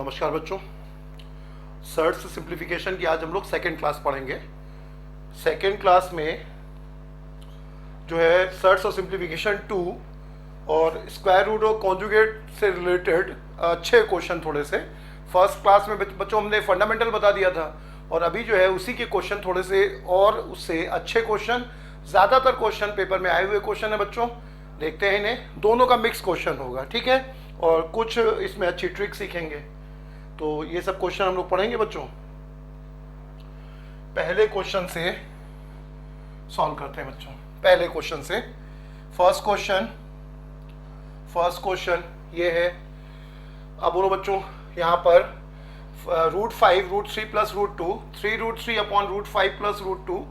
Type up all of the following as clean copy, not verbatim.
नमस्कार बच्चों, shirts simplification की आज हम लोग सेकेंड क्लास पढ़ेंगे। सेकेंड क्लास में जो है सर्ट्स और सिंप्लीफिकेशन 2 और स्क्वायर रूट और कॉन्जुगेट से रिलेटेड अच्छे क्वेश्चन थोड़े से। फर्स्ट क्लास में बच्चों हमने फंडामेंटल बता दिया था और अभी जो है उसी के क्वेश्चन थोड़े से और उससे अच्छे क्वेश्चन, ज़्यादातर क्वेश्चन पेपर में आए हुए क्वेश्चन है बच्चों। देखते हैं इन्हें, दोनों का मिक्स क्वेश्चन होगा, ठीक है, और कुछ इसमें अच्छी ट्रिक सीखेंगे। तो ये सब क्वेश्चन हम लोग पढ़ेंगे बच्चों। पहले क्वेश्चन से सॉल्व करते हैं बच्चों। पहले क्वेश्चन से फर्स्ट क्वेश्चन ये है। अब बोलो बच्चों, यहाँ पर √5 √3 plus √2, 3√3 upon √5 plus √2,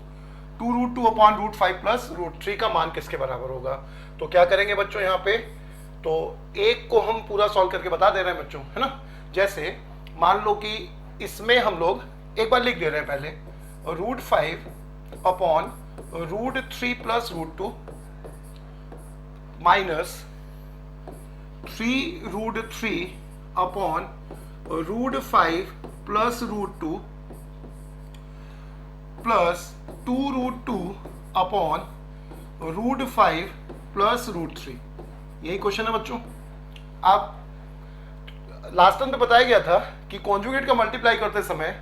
2√2 upon √5 plus √3 का मान किसके बराबर होगा। तो क्या करेंगे बच्चों यहाँ पे, तो एक को हम पूरा सॉल्व करके बता दे रहे हैं बच्चों, है ना। जैसे मान लो कि इसमें हम लोग एक बार लिख दे रहे हैं पहले √5 upon √3 plus √2 minus 3√3 upon √5 plus √2 plus 2√2 upon √5 plus √3। यही क्वेश्चन है बच्चों। अब लास्ट टाइम पे बताया गया था कि कॉन्जुगेट का मल्टीप्लाई करते समय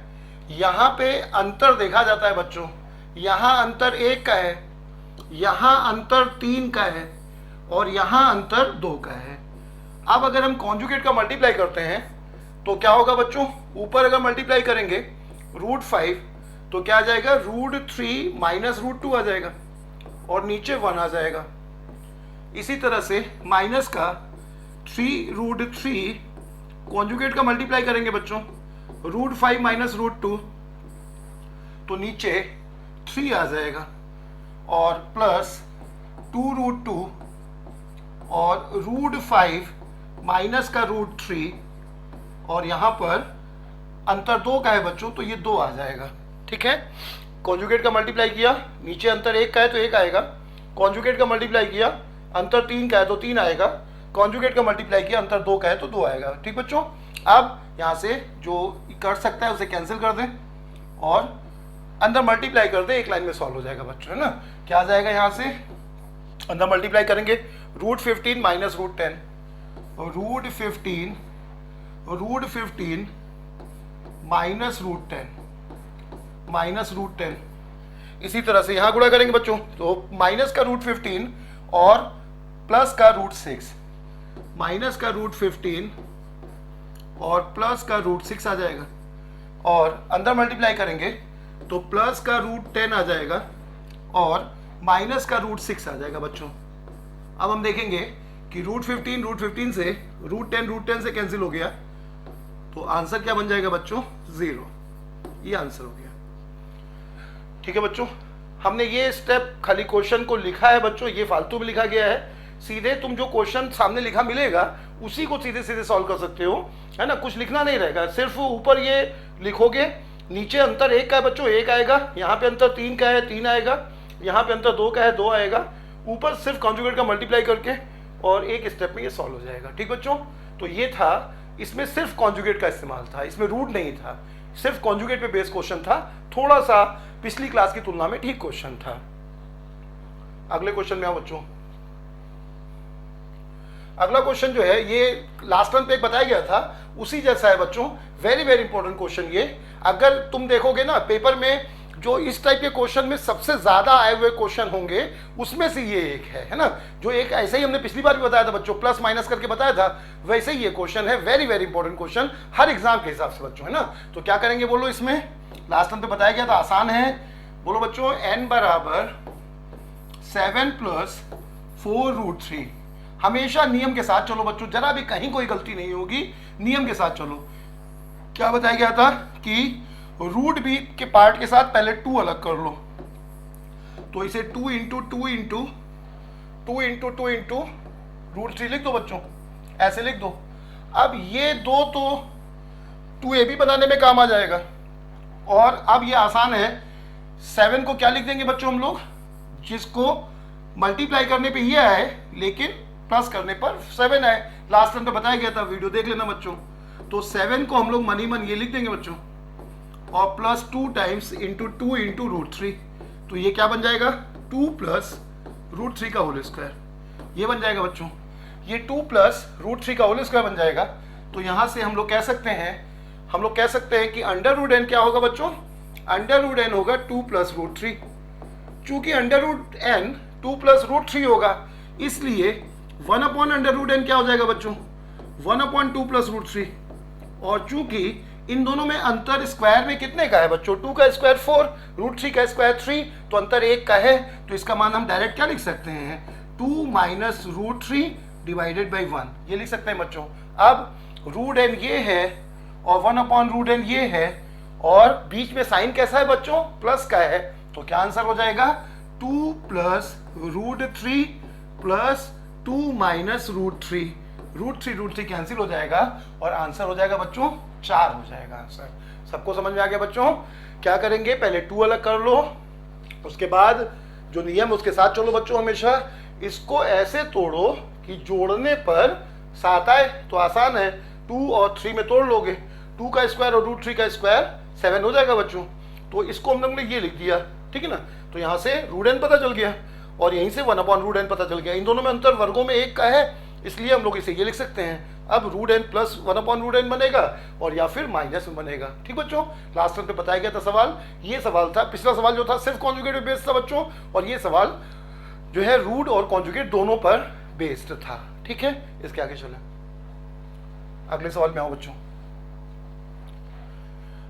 यहाँ पे अंतर देखा जाता है बच्चों। यहाँ अंतर 1 का है, यहाँ अंतर 3 का है और यहाँ अंतर 2 का है। अब अगर हम कॉन्जुगेट का मल्टीप्लाई करते हैं तो क्या होगा बच्चों, ऊपर अगर मल्टीप्लाई करेंगे √5 तो क्या आ जाएगा, √3 माइनस √2 आ जाएगा और नीचे 1 आ जाएगा। इसी तरह से माइनस का 3√3 कॉन्जुगेट का मल्टीप्लाई करेंगे बच्चों √5 माइनस √2 तो नीचे 3 आ जाएगा और प्लस 2√2 और √5 माइनस का √3 और यहाँ पर अंतर 2 का है बच्चों तो ये 2 आ जाएगा, ठीक है। कॉन्जुगेट का मल्टीप्लाई किया, नीचे अंतर 1 का है तो 1 आएगा। कॉन्जुगेट का मल्टीप्लाई किया, अंतर 3 का है तो 3 आएगा। कॉन्जुगेट का मल्टीप्लाई किया, अंतर 2 का है तो 2 आएगा, ठीक बच्चों। अब यहाँ से जो कर सकता है उसे कैंसिल कर दें और अंदर मल्टीप्लाई कर दें, एक लाइन में सॉल्व हो जाएगा बच्चों, है ना। क्या आ जाएगा, यहाँ से अंदर मल्टीप्लाई करेंगे √15 माइनस √10, √15 माइनस √10 इसी तरह से यहाँ गुणा करेंगे बच्चों तो माइनस का √15 और प्लस का √6, माइनस का √15 और प्लस का √6 आ जाएगा और अंदर मल्टीप्लाई करेंगे तो प्लस का √10 आ जाएगा और माइनस का √6 आ जाएगा बच्चों। अब हम देखेंगे कि √15 से √10 से कैंसिल हो गया तो आंसर क्या बन जाएगा बच्चों, 0। ये आंसर हो गया, ठीक है बच्चों। हमने ये स्टेप खाली क्वेश्चन को लिखा है बच्चों, ये फालतू में लिखा गया है। सीधे तुम जो क्वेश्चन सामने लिखा मिलेगा उसी को सीधे सीधे सॉल्व कर सकते हो, है ना। कुछ लिखना नहीं रहेगा, सिर्फ ऊपर ये लिखोगे, नीचे अंतर 1 का है बच्चों 1 आएगा, यहाँ पे अंतर 3 का है 3 आएगा, यहाँ पे अंतर 2 का है 2 आएगा, ऊपर सिर्फ कॉन्जुगेट का मल्टीप्लाई करके और एक स्टेप में ये सॉल्व हो जाएगा, ठीक बच्चों। तो ये था, इसमें सिर्फ कॉन्जुगेट का इस्तेमाल था, इसमें रूट नहीं था, सिर्फ कॉन्जुगेट पे बेस्ड क्वेश्चन था। थोड़ा सा पिछली क्लास की तुलना में ठीक क्वेश्चन था। अगले क्वेश्चन में आओ बच्चों। अगला क्वेश्चन जो है ये लास्ट टाइम पे एक बताया गया था उसी जैसा है बच्चों। वेरी वेरी इंपॉर्टेंट क्वेश्चन ये। अगर तुम देखोगे ना पेपर में जो इस टाइप के क्वेश्चन में सबसे ज्यादा आए हुए क्वेश्चन होंगे उसमें से ये एक है ना। जो एक ऐसे ही हमने पिछली बार भी बताया था बच्चों, प्लस माइनस करके बताया था, वैसे ही ये क्वेश्चन है। वेरी वेरी इंपॉर्टेंट क्वेश्चन हर एग्जाम के हिसाब से बच्चों, है ना। तो क्या करेंगे बोलो, इसमें लास्ट टाइम पे बताया गया था, आसान है। बोलो बच्चों n बराबर 7 प्लस 4√3। हमेशा नियम के साथ चलो बच्चों, जरा भी कहीं कोई गलती नहीं होगी, नियम के साथ चलो। क्या बताया गया था कि रूट बी के पार्ट के साथ पहले 2 अलग कर लो, तो इसे 2 इंटू √3 लिख दो बच्चों, ऐसे लिख दो। अब ये 2 तो 2ab बनाने में काम आ जाएगा और अब ये आसान है। 7 को क्या लिख देंगे बच्चों हम लोग, जिसको मल्टीप्लाई करने पे ये आए लेकिन प्लस करने पर 7 आए। लास्ट टाइम तो बताया गया था, वीडियो देख लेना बच्चों। तो 7 को हम लोग मनी मन ये लिख देंगे बच्चों, और plus 2 times into 2 into root 3, तो ये क्या बन जाएगा 2 प्लस रूट 3 का होल स्क्वायर, ये बन जाएगा बच्चों। ये 2 प्लस रूट 3 का होल स्क्वायर बन जाएगा। तो यहाँ से हम लोग कह सकते हैं कि अंडर रूट एन क्या होगा बच्चों, अंडर रूट एन होगा 2 प्लस रूट 3। चूंकि under root n 2 plus root 3 होगा, इसलिए 1 अपॉन अंडर रूट एन क्या हो जाएगा बच्चों, 1 अपॉन 2 प्लस रूट 3। और चूंकि इन दोनों में अंतर स्क्वायर में कितने का है बच्चों, 2 का स्क्वायर 4, रूट 3 का स्क्वायर 3, तो अंतर 1 का है। तो इसका मान हम डायरेक्ट क्या लिख सकते हैं, 2 माइनस रूट 3 डिवाइडेड बाई 1, ये लिख सकते हैं बच्चों। अब रूट एन ये है और 1 अपॉन रूट एन ये है, और बीच में साइन कैसा है बच्चों, प्लस का है, तो क्या आंसर हो जाएगा 2 plus root 3 plus 2 minus root 3, root 3 cancel हो जाएगा और आंसर हो जाएगा बच्चों 4 हो जाएगा आंसर। सबको समझ में आ गया बच्चों? क्या करेंगे, पहले 2 अलग कर लो, उसके बाद जो नियम उसके साथ चलो बच्चों। हमेशा इसको ऐसे तोड़ो कि जोड़ने पर 7 आए, तो आसान है, 2 और 3 में तोड़ लोगे, 2 का स्क्वायर और रूट 3 का स्क्वायर 7 हो जाएगा बच्चों। तो इसको हम लोग ने ये लिख दिया, ठीक है ना। तो यहाँ से रूट एन पता चल गया और यहीं से 1 अपॉन रूट एन पता चल गया। इन दोनों में अंतर वर्गों में 1 का है, इसलिए हम लोग इसे ये लिख सकते हैं। अब root n plus 1 upon root n बनेगा और या फिर माइनस में बनेगा। ठीक बच्चों, लास्ट टाइम पे बताया गया था सवाल, ये सवाल था। पिछला सवाल जो था सिर्फ कॉन्जुगेट बेस्ड था बच्चों, और ये सवाल जो है रूट और कॉन्जुगेट दोनों पर बेस्ड था। ठीक है, इसके आगे चले, अगले सवाल में आओ बच्चों।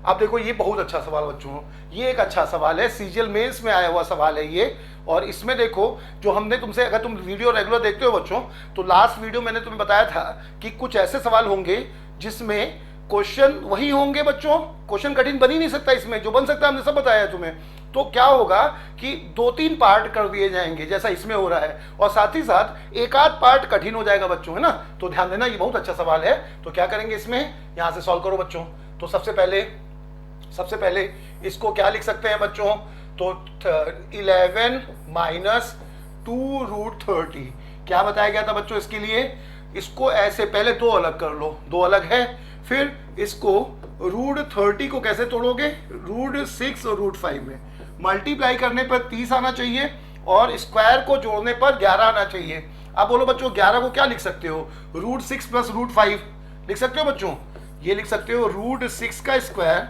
अब देखो, ये बहुत अच्छा सवाल बच्चों, ये एक अच्छा सवाल है, सीजीएल मेंस में आया हुआ सवाल है ये। और इसमें देखो, जो हमने तुमसे, अगर तुम वीडियो रेगुलर देखते हो बच्चों, तो लास्ट वीडियो मैंने तुम्हें बताया था कि कुछ ऐसे सवाल होंगे जिसमें क्वेश्चन वही होंगे बच्चों, क्वेश्चन कठिन बन ही नहीं सकता इसमें, जो बन सकता है हमने सब बताया है तुम्हें। तो क्या होगा कि 2-3 पार्ट कर दिए जाएंगे जैसा इसमें हो रहा है, और साथ ही साथ एक आध पार्ट कठिन हो जाएगा बच्चों, है ना। तो ध्यान देना, ये बहुत अच्छा सवाल है। तो क्या करेंगे इसमें, यहाँ से सॉल्व करो बच्चों। तो सबसे पहले इसको क्या लिख सकते हैं बच्चों, तो 11 माइनस 2 रूट 30 क्या बताया गया था बच्चों इसके लिए। इसको ऐसे पहले 2 अलग कर लो, 2 अलग है, फिर इसको रूट 30 को कैसे तोड़ोगे, रूट 6 और रूट 5 में मल्टीप्लाई करने पर 30 आना चाहिए और स्क्वायर को जोड़ने पर 11 आना चाहिए। अब बोलो बच्चों, 11 को क्या लिख सकते हो, रूट 6 प्लस रूट 5 लिख सकते हो बच्चों। ये लिख सकते हो रूट 6 का स्क्वायर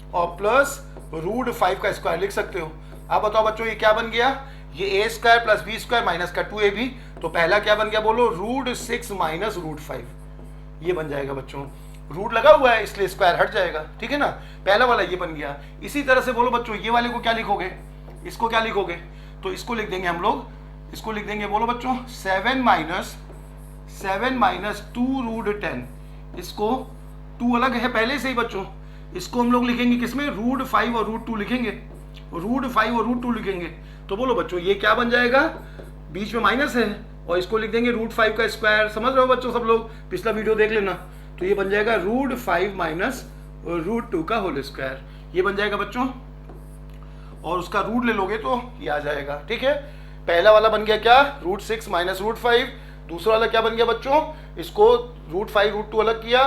और प्लस रूट 5 का स्क्वायर लिख सकते हो। अब बताओ बच्चों, ये क्या बन गया, ये a square plus b square minus का 2ab, तो पहला क्या बन गया बोलो, रूट 6 माइनस रूट 5, ये बन जाएगा बच्चों। रूट लगा हुआ है इसलिए स्क्वायर हट जाएगा, ठीक है ना। पहला वाला ये बन गया। इसी तरह से बोलो बच्चों, ये वाले को क्या लिखोगे, इसको क्या लिखोगे, तो इसको लिख देंगे हम लोग, इसको लिख देंगे बोलो बच्चों 7 माइनस 2 रूट 10, इसको 2 अलग है पहले से ही बच्चों, इसको हम लोग लिखेंगे किसमें, रूट 5 और रूट 2 लिखेंगे, रूट 5 और रूट 2 लिखेंगे। तो बोलो बच्चों, ये क्या बन जाएगा, बीच में माइनस है, और इसको लिख देंगे रूट 5 का स्क्वायर। समझ रहे हो बच्चों सब लोग, पिछला वीडियो देख लेना। तो ये बन जाएगा रूट 5 माइनस रूट 2 का होल स्क्वायर, ये बन जाएगा बच्चों। और उसका रूट ले लोगे तो ये आ जाएगा, ठीक है। पहला वाला बन गया क्या, रूट 6 माइनस रूट 5, दूसरा वाला क्या बन गया बच्चों, इसको रूट 5 रूट 2 अलग किया,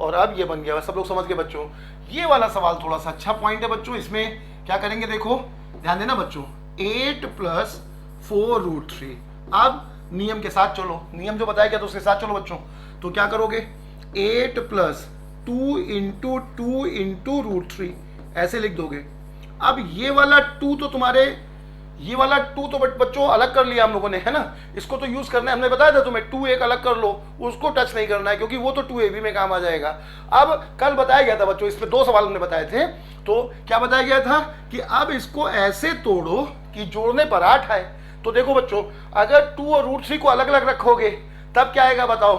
और अब ये बन गया। सब लोग समझ गए बच्चों। ये वाला सवाल थोड़ा सा अच्छा पॉइंट है बच्चों। इसमें क्या करेंगे, देखो ध्यान देना बच्चों, 8 प्लस 4 रूट 3। अब नियम के साथ चलो, नियम जो बताया गया तो उसके साथ चलो बच्चों। तो क्या करोगे, 8 प्लस 2 इंटू 2 इंटू रूट 3 ऐसे लिख दोगे। अब ये वाला 2 तो तुम्हारे, ये वाला 2 तो बच्चों अलग कर लिया हम लोगों ने, है ना। इसको तो यूज करना है, हमने बताया था तुम्हें, 2 एक अलग कर लो, उसको टच नहीं करना है क्योंकि वो तो 2ab में काम आ जाएगा। अब कल बताया गया था बच्चों, इसमें 2 सवाल हमने बताए थे। तो क्या बताया गया था कि अब इसको ऐसे तोड़ो कि जोड़ने पर 8 आए। तो देखो बच्चों, अगर 2 और रूट 3 को अलग अलग रखोगे तब क्या आएगा बताओ,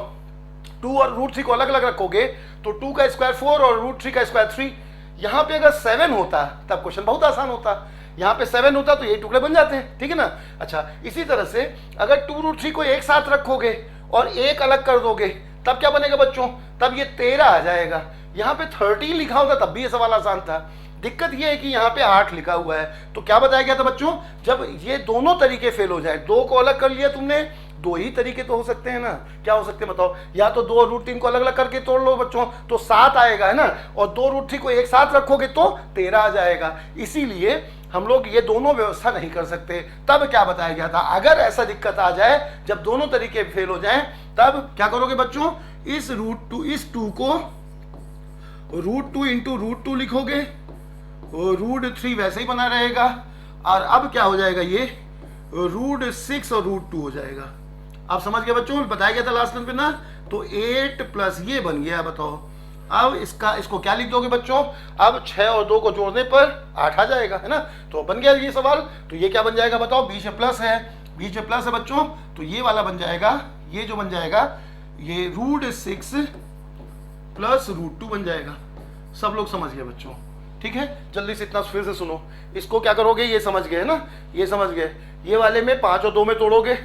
2 और रूट 3 को अलग अलग रखोगे तो 2 का स्क्वायर 4 और रूट 3 का स्क्वायर 3। यहाँ पे अगर 7 होता तब क्वेश्चन बहुत आसान होता, यहाँ पे 7 होता तो ये टुकड़े बन जाते हैं, ठीक है ना। अच्छा, इसी तरह से अगर 2 रूट 3 को एक साथ रखोगे और एक अलग कर दोगे तब क्या बनेगा बच्चों, तब ये 13 आ जाएगा। यहाँ पे 13 लिखा होता तब भी ये सवाल आसान था। दिक्कत ये है कि यहाँ पे 8 लिखा हुआ है। तो क्या बताया गया था बच्चों, जब ये दोनों तरीके फेल हो जाए, 2 को अलग कर लिया तुमने दो ही तरीके तो हो सकते हैं ना, क्या हो सकते हैं बताओ? या तो 2 रूट 3 को अलग अलग करके तोड़ लो बच्चों तो 7 आएगा, है ना, और 2 रूट 3 को एक साथ रखोगे तो 13 आ जाएगा। इसीलिए हम लोग ये दोनों व्यवस्था नहीं कर सकते। तब क्या बताया गया था, अगर ऐसा दिक्कत आ जाए जब दोनों तरीके फेल हो जाएं, तब क्या करोगे बच्चों, इस इस 2 को √2 इंटू √2 लिखोगे, √3 वैसे ही बना रहेगा, और अब क्या हो जाएगा, ये √6 और √2 हो जाएगा। अब समझ गए बच्चों, बताया गया था लास्ट टाइम पे ना। तो 8 प्लस ये बन गया, बताओ अब इसको क्या लिख दोगे बच्चों? अब 6 और 2 को जोड़ने पर 8 आ जाएगा, है ना। तो बन गया ये सवाल। तो ये क्या बन जाएगा बताओ? बीच में प्लस है, बीच में प्लस है बच्चों, तो ये वाला बन जाएगा, ये जो बन जाएगा ये √6 प्लस √2 बन जाएगा। सब लोग समझ गए बच्चों? ठीक है, जल्दी से इतना फिर से सुनो। इसको क्या करोगे, ये समझ गए ना, ये समझ गए। ये वाले में 5 और 2 में तोड़ोगे।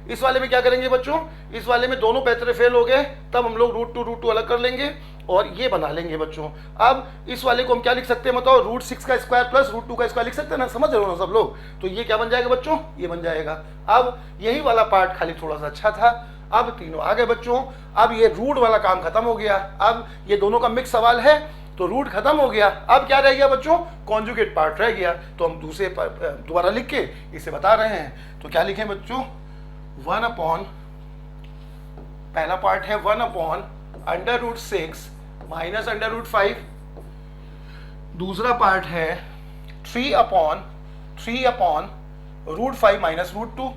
इस वाले में क्या करेंगे बच्चों, इस वाले में दोनों पैतरे फेल हो गए, तब हम लोग √2 अलग कर लेंगे और ये बना लेंगे बच्चों। अब इस वाले को हम क्या लिख सकते हैं बताओ? √6 का स्क्वायर प्लस √2 का स्क्वायर लिख सकते हैं ना, समझ रहे हो ना सब लोग? तो ये क्या बन जाएगा बच्चों? ये बन जाएगा। अब यही वाला पार्ट खाली थोड़ा सा अच्छा था। अब तीनों आ गए बच्चों। अब ये रूट वाला काम खत्म हो गया। अब ये दोनों का मिक्स सवाल है तो रूट खत्म हो गया। अब क्या रह गया बच्चों? कॉन्जुगेट पार्ट रह गया। तो हम दोबारा लिख के इसे बता रहे हैं। तो क्या लिखें बच्चों? 1/, पहला पार्ट है 1/√6 माइनस √5। दूसरा पार्ट है 3/√5 माइनस √2,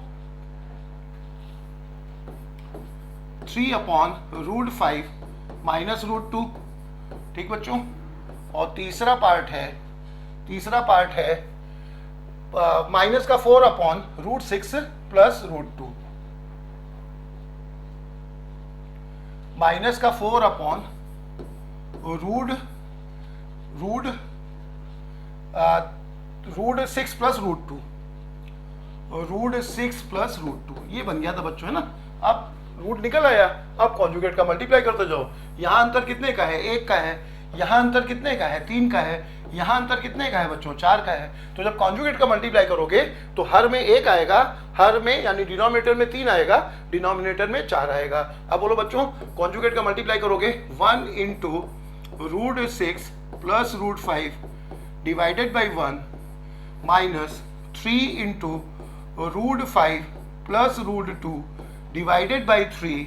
3/√5 माइनस √2। ठीक बच्चों। और तीसरा पार्ट है माइनस का 4/√6 प्लस √2, माइनस का 4/√6 प्लस √2, √6 प्लस √2, ये बन गया था बच्चों, है ना। अब रूट निकल आया। अब कॉन्जुगेट का मल्टीप्लाई करते जाओ। यहाँ अंतर कितने का है? 1 का है। यहाँ अंतर कितने का है? 3 का है। यहाँ अंतर कितने का है बच्चों? 4 का है। तो जब कॉन्जुगेट का मल्टीप्लाई करोगे तो हर में 1 आएगा, हर में यानी डिनोमिनेटर में 3 आएगा, डिनोमिनेटर में 4 आएगा। अब बोलो बच्चों, कॉन्जुगेट का मल्टीप्लाई करोगे 1 into √6 plus √5 divided by 1 minus 3 into √5 plus √2 divided by 3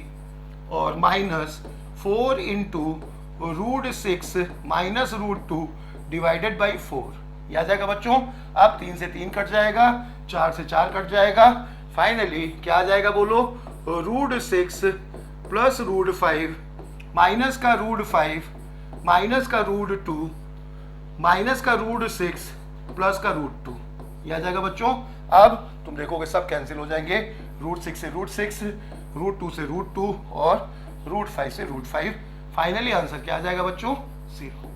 और minus 4 into √6 minus √2 divided by 4। ये आ जाएगा बच्चों। अब 3 से 3 कट जाएगा, 4 से 4 कट जाएगा। फाइनली क्या आ जाएगा बोलो? √6 प्लस √5 माइनस का √5 माइनस का √2 माइनस का √6 प्लस का √2। ये आ जाएगा बच्चों। अब तुम देखोगे सब कैंसिल हो जाएंगे। √6 से √6, √2 से √2 और √5 से √5। फाइनली आंसर क्या आ जाएगा बच्चों? 0।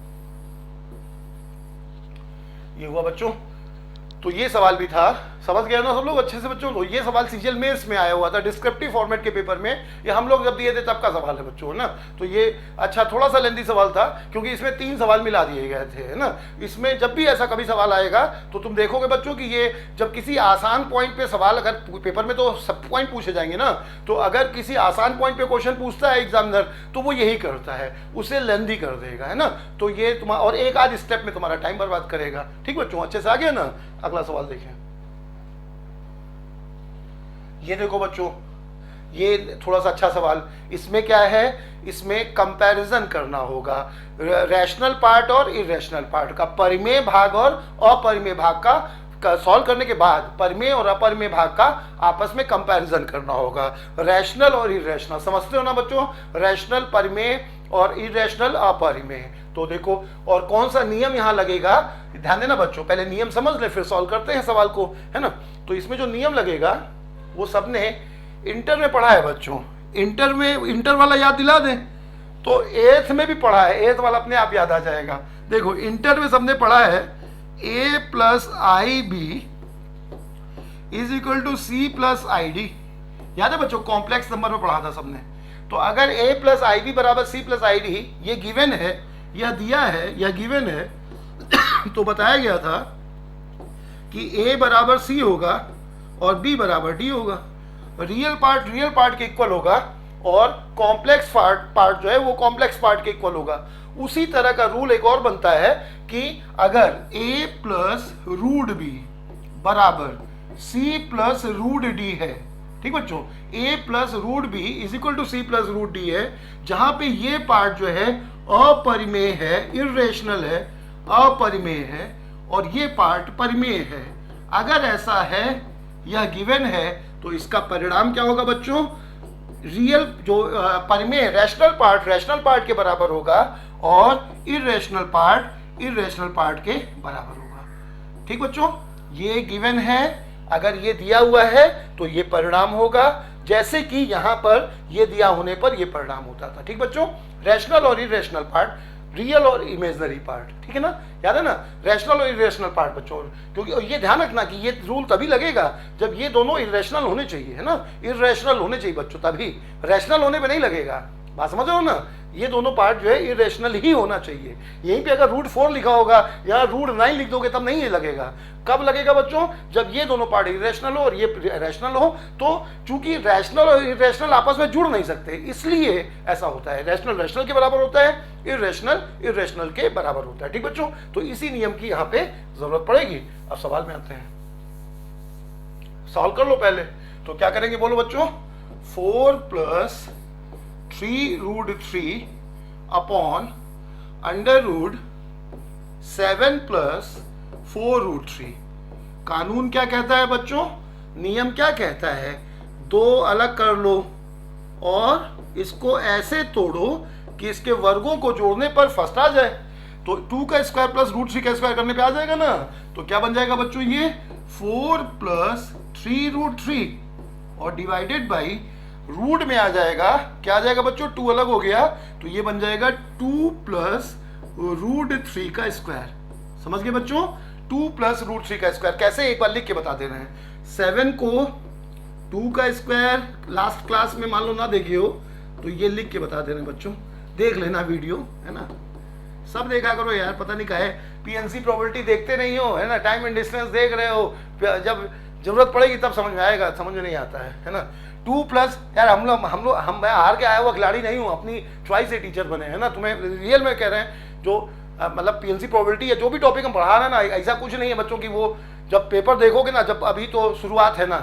ये हुआ बच्चों। तो ये सवाल भी था, समझ गया ना सब लोग अच्छे से बच्चों? तो ये सवाल सीजीएल मेंस में आया हुआ था डिस्क्रिप्टिव फॉर्मेट के पेपर में। ये हम लोग जब दिए थे तब का सवाल है बच्चों, ना। तो ये अच्छा थोड़ा सा लेंथी सवाल था क्योंकि इसमें 3 सवाल मिला दिए गए थे, है ना। इसमें जब भी ऐसा कभी सवाल आएगा तो तुम देखोगे बच्चों कि ये जब किसी आसान पॉइंट पे सवाल, अगर पेपर में तो सब पॉइंट पूछे जाएंगे ना, तो अगर किसी आसान पॉइंट पे क्वेश्चन पूछता है एग्जामिनर तो वो यही करता है, उसे लेंथी कर देगा, है ना। तो ये तुम्हारा और एक आध स्टेप में तुम्हारा टाइम बर्बाद करेगा। ठीक बच्चों, अच्छे से आ गया ना। अगला सवाल देखें। ये देखो बच्चों, ये थोड़ा सा अच्छा सवाल। इसमें क्या है? इसमें कंपैरिजन करना होगा रैशनल पार्ट और इरेशनल पार्ट का, परिमेय भाग और अपरिमेय भाग का सॉल्व करने के बाद परिमेय और अपरिमेय भाग का आपस में कंपैरिजन करना होगा। रैशनल और इरेशनल समझते हो ना बच्चों? रैशनल परिमेय और इरेशनल अपरिमेय। तो देखो, और कौन सा नियम यहाँ लगेगा, ध्यान देना बच्चों। पहले नियम समझ ले फिर सॉल्व करते हैं सवाल को, है ना। तो इसमें जो नियम लगेगा वो सबने इंटर में पढ़ा है बच्चों। इंटर वाला याद दिला दें तो 8th में भी पढ़ा है। 8th वाला अपने आप याद आ जाएगा। देखो, इंटर में सबने पढ़ा है a plus i b is equal to c plus i d. याद है बच्चों? कॉम्प्लेक्स नंबर में पढ़ा था सबने। तो अगर a प्लस आई बी बराबर सी प्लस आई डी, ये गिवन है, यह दिया है, यह गिवन है, तो बताया गया था कि a बराबर c होगा और b बराबर d होगा। रियल पार्ट के इक्वल होगा और कॉम्प्लेक्स पार्ट जो है वो कॉम्प्लेक्स पार्ट के इक्वल होगा। उसी तरह का रूल एक और बनता है कि अगर a प्लस रूट बी बराबर c प्लस रूट डी है, ठीक बच्चों, a plus root b is equal to c plus root d है, जहां पे ये पार्ट जो है अपरिमेय है, इर्रेशनल है, अपरिमेय है, और ये पार्ट परिमेय है। अगर ऐसा है, यह गिवन है, तो इसका परिणाम क्या होगा बच्चों? रियल जो परिमेय रैशनल पार्ट के बराबर होगा और इर्रेशनल पार्ट के बराबर होगा। ठीक बच्चों, ये गिवन है, अगर ये दिया हुआ है तो ये परिणाम होगा, जैसे कि यहां पर ये दिया होने पर ये परिणाम होता था। ठीक बच्चों, रैशनल और इर्रेशनल पार्ट, रियल और इमेजिनरी पार्ट, ठीक है ना, याद है ना, रैशनल और इरेशनल पार्ट बच्चों। क्योंकि ये ध्यान रखना कि ये रूल तभी लगेगा जब ये दोनों इरेशनल होने चाहिए, है ना, इरेशनल होने चाहिए बच्चों, तभी, रैशनल होने पे नहीं लगेगा। बात समझ रहे हो ना, ये दोनों पार्ट जो है इरेशनल ही होना चाहिए। यहीं पे अगर रूट 4 लिखा होगा या रूट 9 लिख दोगे तब नहीं ये लगेगा। कब लगेगा बच्चों? जब ये दोनों पार्ट इरेशनल हो और ये रैशनल हो। तो चूंकि रैशनल और इरेशनल आपस में जुड़ नहीं सकते, इसलिए ऐसा होता है। रैशनल के बराबर होता है, इरेशनल के बराबर होता है। ठीक बच्चों, तो इसी नियम की यहाँ पे जरूरत पड़ेगी। अब सवाल में आते हैं, सॉल्व कर लो पहले। तो क्या करेंगे बोलो बच्चों? 4 plus 3 root 3 upon under root 7 plus 4 root 3। कानून क्या कहता है बच्चों? नियम क्या कहता है? दो अलग कर लो और इसको ऐसे तोड़ो कि इसके वर्गों को जोड़ने पर फर्स्ट आ जाए। तो 2 का स्क्वायर प्लस रूट 3 का स्क्वायर करने पे आ जाएगा ना। तो क्या बन जाएगा बच्चों? ये 4 प्लस 3 रूट 3 और डिवाइडेड बाई रूट में आ जाएगा, क्या आ जाएगा बच्चों? 2 अलग हो गया, तो ये बन जाएगा 2 प्लस रूट 3 का स्क्वायर। समझ गए बच्चों? 2 प्लस रूट 3 का स्क्वायर। कैसे, एक बार लिख के बता दे रहे हैं। 7 को 2 का स्क्वायर लास्ट क्लास में मान लो ना देखे हो तो ये लिख के बता दे रहे हैं बच्चों। देख लेना वीडियो, है ना, सब देखा करो यार। पता नहीं काहे पीएनसी प्रोबेबिलिटी देखते नहीं हो, है ना, टाइम एंड डिस्टेंस देख रहे हो, जब जरूरत पड़ेगी तब समझ में आएगा, समझ में नहीं आता है ना। 2 प्लस यार मैं हार के आया हुआ खिलाड़ी नहीं हूँ, अपनी चॉइस से टीचर बने, है ना। तुम्हें रियल में कह रहे हैं, जो मतलब पीएनसी प्रोबेबिलिटी या जो भी टॉपिक हम पढ़ा रहे हैं ना, ऐसा कुछ नहीं है बच्चों की वो जब पेपर देखोगे ना, जब अभी तो शुरुआत है ना,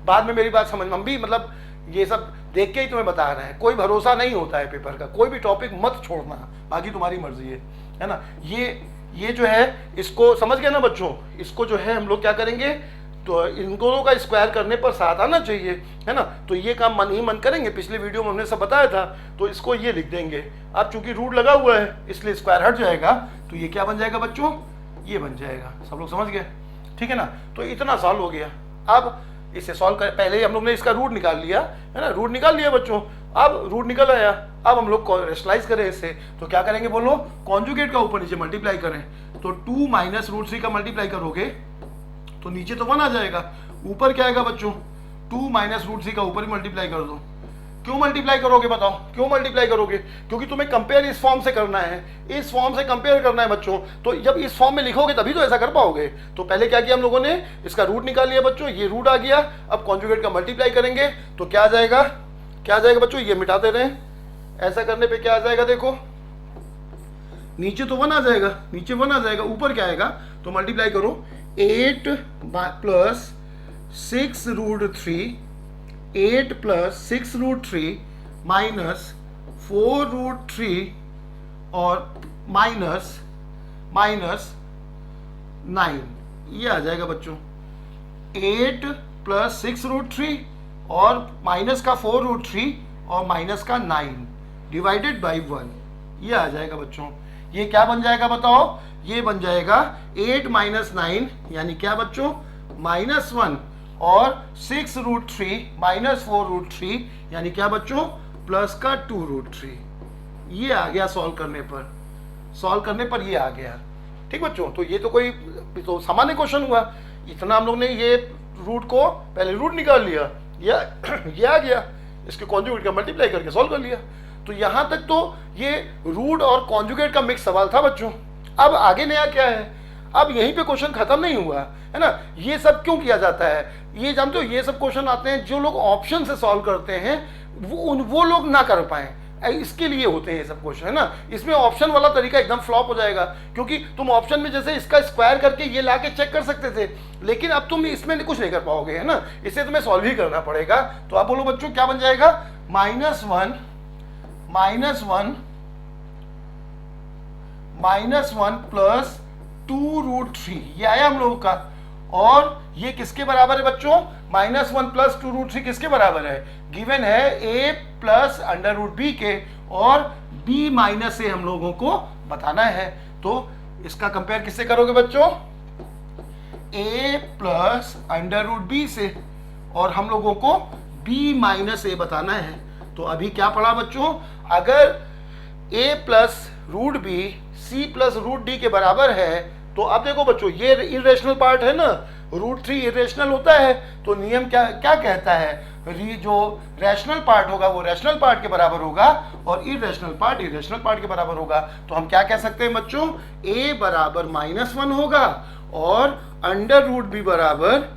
बाद में मेरी बात समझ, हम भी मतलब ये सब देख के ही तुम्हें बता रहे हैं। कोई भरोसा नहीं होता है पेपर का, कोई भी टॉपिक मत छोड़ना, बाकी तुम्हारी मर्जी है ना। ये जो है इसको समझ गए ना बच्चों, इसको जो है हम लोग क्या करेंगे, तो इन दोनों का स्क्वायर करने पर 7 आना चाहिए, है ना। तो ये काम मन ही मन करेंगे, पिछले वीडियो में हमने सब बताया था। तो इसको ये लिख देंगे। अब चूंकि रूट लगा हुआ है इसलिए स्क्वायर हट जाएगा, तो ये क्या बन जाएगा बच्चों? ये बन जाएगा। सब लोग समझ गए? ठीक है ना। तो इतना सॉल्व हो गया। अब इसे सॉल्व कर, पहले ही हम लोग ने इसका रूट निकाल लिया, है ना, रूट निकाल लिया बच्चों। अब रूट निकल आया, अब हम लोग रेशनलाइज करें इससे। तो क्या करेंगे बोलो? कॉन्जुगेट का ऊपर नीचे मल्टीप्लाई करें। तो 2 माइनस रूट 3 का मल्टीप्लाई करोगे तो नीचे तो 1 आ जाएगा, ऊपर क्या आएगा बच्चों? 2 माइनस रूट 3 का ऊपर ही मल्टीप्लाई कर दो। क्यों मल्टीप्लाई करोगे बताओ? क्यों मल्टीप्लाई करोगे? क्योंकि तुम्हें कंपेयर इस फॉर्म से करना है, इस फॉर्म से कंपेयर करना है बच्चों। तो जब इस फॉर्म में लिखोगे तभी तो ऐसा कर पाओगे। तो पहले क्या किया हम लोगों ने? इसका रूट निकाल लिया बच्चों, ये रूट आ गया। अब कॉन्जुगेट का मल्टीप्लाई करेंगे तो क्या आ जाएगा? क्या आ जाएगा बच्चों? ये मिटा दे रहे हैं। ऐसा करने पर क्या आ जाएगा? देखो नीचे तो 1 आ जाएगा, नीचे 1 आ जाएगा, ऊपर क्या आएगा? तो मल्टीप्लाई करो, 8 plus 6 root 3, 8 plus 6 root 3 minus 4 root 3 और माइनस 9, ये आ जाएगा बच्चों। 8 प्लस 6 रूट 3 और माइनस का 4 रूट 3 और माइनस का 9 डिवाइडेड बाई 1, ये आ जाएगा बच्चों। ये क्या बन जाएगा बताओ? ये बन जाएगा 8 माइनस 9 यानी क्या बच्चों? -1 और 6 रूट 3 माइनस 4 रूट 3 यानी क्या बच्चों? प्लस का 2 रूट 3। ये आ गया सॉल्व करने पर ये आ गया। ठीक बच्चों, तो ये तो कोई तो सामान्य क्वेश्चन हुआ। इतना हम लोग ने ये रूट को पहले रूट निकाल लिया, ये आ गया, इसके कॉन्जुगेट का मल्टीप्लाई करके सॉल्व कर लिया। तो यहां तक तो ये रूट और कॉन्जुगेट का मिक्स सवाल था बच्चों। अब आगे नया क्या है? अब यहीं पे क्वेश्चन खत्म नहीं हुआ है ना। ये सब क्यों किया जाता है, ये जानते हो, ये सब क्वेश्चन आते हैं जो लोग ऑप्शन से सॉल्व करते हैं वो लोग ना कर पाए, इसके लिए होते हैं ये सब क्वेश्चन, है ना। इसमें ऑप्शन वाला तरीका एकदम फ्लॉप हो जाएगा, क्योंकि तुम ऑप्शन में जैसे इसका स्क्वायर करके ये लाके चेक कर सकते थे, लेकिन अब तुम इसमें कुछ नहीं कर पाओगे, है ना। इसे तुम्हें सॉल्व ही करना पड़ेगा। तो आप बोलो बच्चों क्या बन जाएगा, -1 प्लस 2√3, ये आया हम लोगों का। और ये किसके बराबर है बच्चों, -1 प्लस 2√3 किसके बराबर है, गिवन है a प्लस √b के, और b माइनस a हम लोगों को बताना है। तो इसका कंपेयर किससे करोगे बच्चों, a प्लस √b से, और हम लोगों को b माइनस a बताना है। तो अभी क्या पढ़ा बच्चों, अगर a plus √b c plus √d के बराबर है, तो अब देखो बच्चों ये इरेशनल पार्ट है ना, √3 इरेशनल होता है, तो नियम क्या क्या कहता है, जो रैशनल पार्ट होगा वो रैशनल पार्ट के बराबर होगा, और इरेशनल पार्ट इरेशनल पार्ट के बराबर होगा। तो हम क्या कह सकते हैं बच्चों, a बराबर -1 होगा, और √b बराबर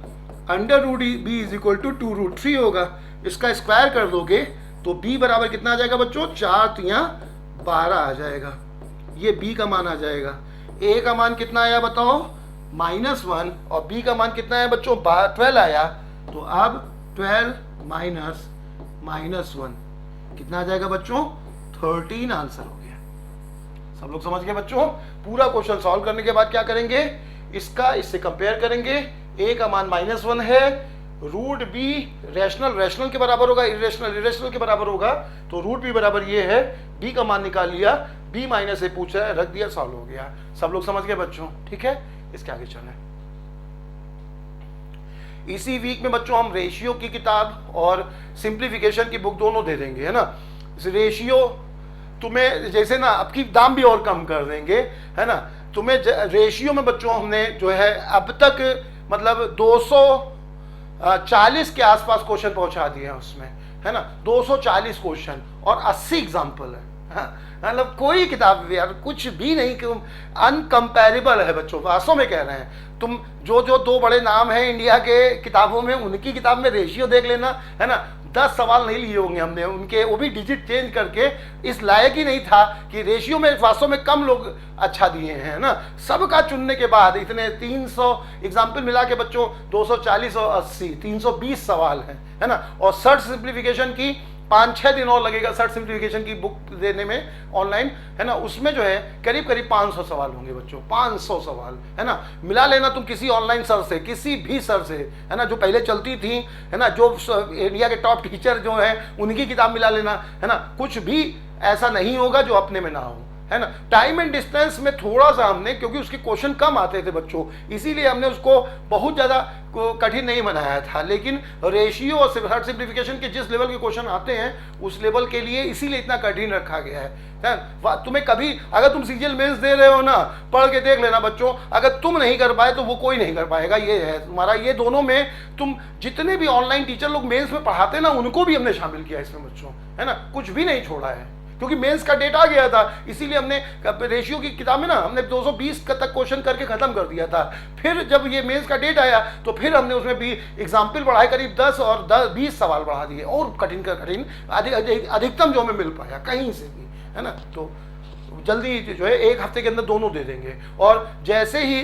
√b इज इक्वल टू 2√3 होगा। इसका स्क्वायर कर दोगे तो b बराबर कितना आ जाएगा बच्चों, 4 3 12 आ जाएगा, ये b का मान आ जाएगा। a का मान कितना आया बताओ, -1, और b का मान कितना है बच्चों, 12 आया। तो अब 12 -1 कितना आ जाएगा बच्चों, 13 आंसर हो गया। सब लोग समझ गए बच्चों। पूरा क्वेश्चन सॉल्व करने के बाद क्या करेंगे, इसका इससे कंपेयर करेंगे। a का मान -1 है, √b रैशनल के बराबर होगा, इरेशनल के बराबर होगा, तो √b बराबर ये है, b का मान निकाल लिया, b माइनस ए पूछ रहा है, रख दिया, सॉल्व हो गया। सब लोग समझ गए बच्चों, ठीक है। इसके आगे चलें। इसी वीक में बच्चों हम रेशियो की किताब और सिंप्लीफिकेशन की बुक दोनों दे देंगे, है ना। रेशियो तुम्हें जैसे ना आपकी दाम भी और कम कर देंगे, है ना। तुम्हें रेशियो में बच्चों हमने जो है अब तक मतलब 240 के आसपास क्वेश्चन पहुंचा दिए हैं उसमें, है ना। 240 क्वेश्चन और 80 एग्जाम्पल है, मतलब कोई किताब यार कुछ भी नहीं, अनकंपेरेबल है बच्चों, वास्तव में कह रहे हैं। तुम जो 2 बड़े नाम हैं इंडिया के किताबों में, उनकी किताब में रेशियो देख लेना, है ना। 10 सवाल नहीं लिए होंगे हमने उनके, वो भी डिजिट चेंज करके, इस लायक ही नहीं था कि रेशियो में वास्तव में कम लोग अच्छा दिए हैं ना। सबका चुनने के बाद इतने 300 एग्जाम्पल मिला के बच्चों 240 और 80 320 सवाल हैं, है ना। और सर्च सिंप्लीफिकेशन की 5-6 दिन और लगेगा, सर्च सिंप्लीफिकेशन की बुक देने में ऑनलाइन, है ना। उसमें जो है करीब 500 सवाल होंगे बच्चों, 500 सवाल, है ना। मिला लेना तुम किसी ऑनलाइन सर से, किसी भी सर से, है ना, जो पहले चलती थी, है ना, जो इंडिया के टॉप टीचर जो है उनकी किताब मिला लेना, है ना। कुछ भी ऐसा नहीं होगा जो अपने में ना हो, है ना। टाइम एंड डिस्टेंस में थोड़ा सा हमने, क्योंकि उसके क्वेश्चन कम आते थे बच्चों, इसीलिए हमने उसको बहुत ज़्यादा कठिन नहीं बनाया था। लेकिन रेशियो और सर्च सिंप्लीफिकेशन के जिस लेवल के क्वेश्चन आते हैं उस लेवल के लिए इसीलिए इतना कठिन रखा गया है। तुम्हें कभी अगर तुम सीजीएल मेंस दे रहे हो ना, पढ़ के देख लेना बच्चों, अगर तुम नहीं कर पाए तो वो कोई नहीं कर पाएगा। ये है तुम्हारा, ये दोनों में तुम जितने भी ऑनलाइन टीचर लोग मेंस में पढ़ाते ना, उनको भी हमने शामिल किया इसमें बच्चों, है ना। कुछ भी नहीं छोड़ा है, क्योंकि मेंस का डेट आ गया था, इसीलिए हमने रेशियो की किताब में ना हमने 220 का तक क्वेश्चन करके खत्म कर दिया था। फिर जब ये मेंस का डेट आया तो फिर हमने उसमें भी एग्जाम्पल बढ़ाए, करीब 10 और 20 सवाल बढ़ा दिए, और कठिन का कठिन अधिकतम जो हमें मिल पाया कहीं से भी, है ना। तो जल्दी जो है 1 हफ्ते के अंदर दोनों दे देंगे, और जैसे ही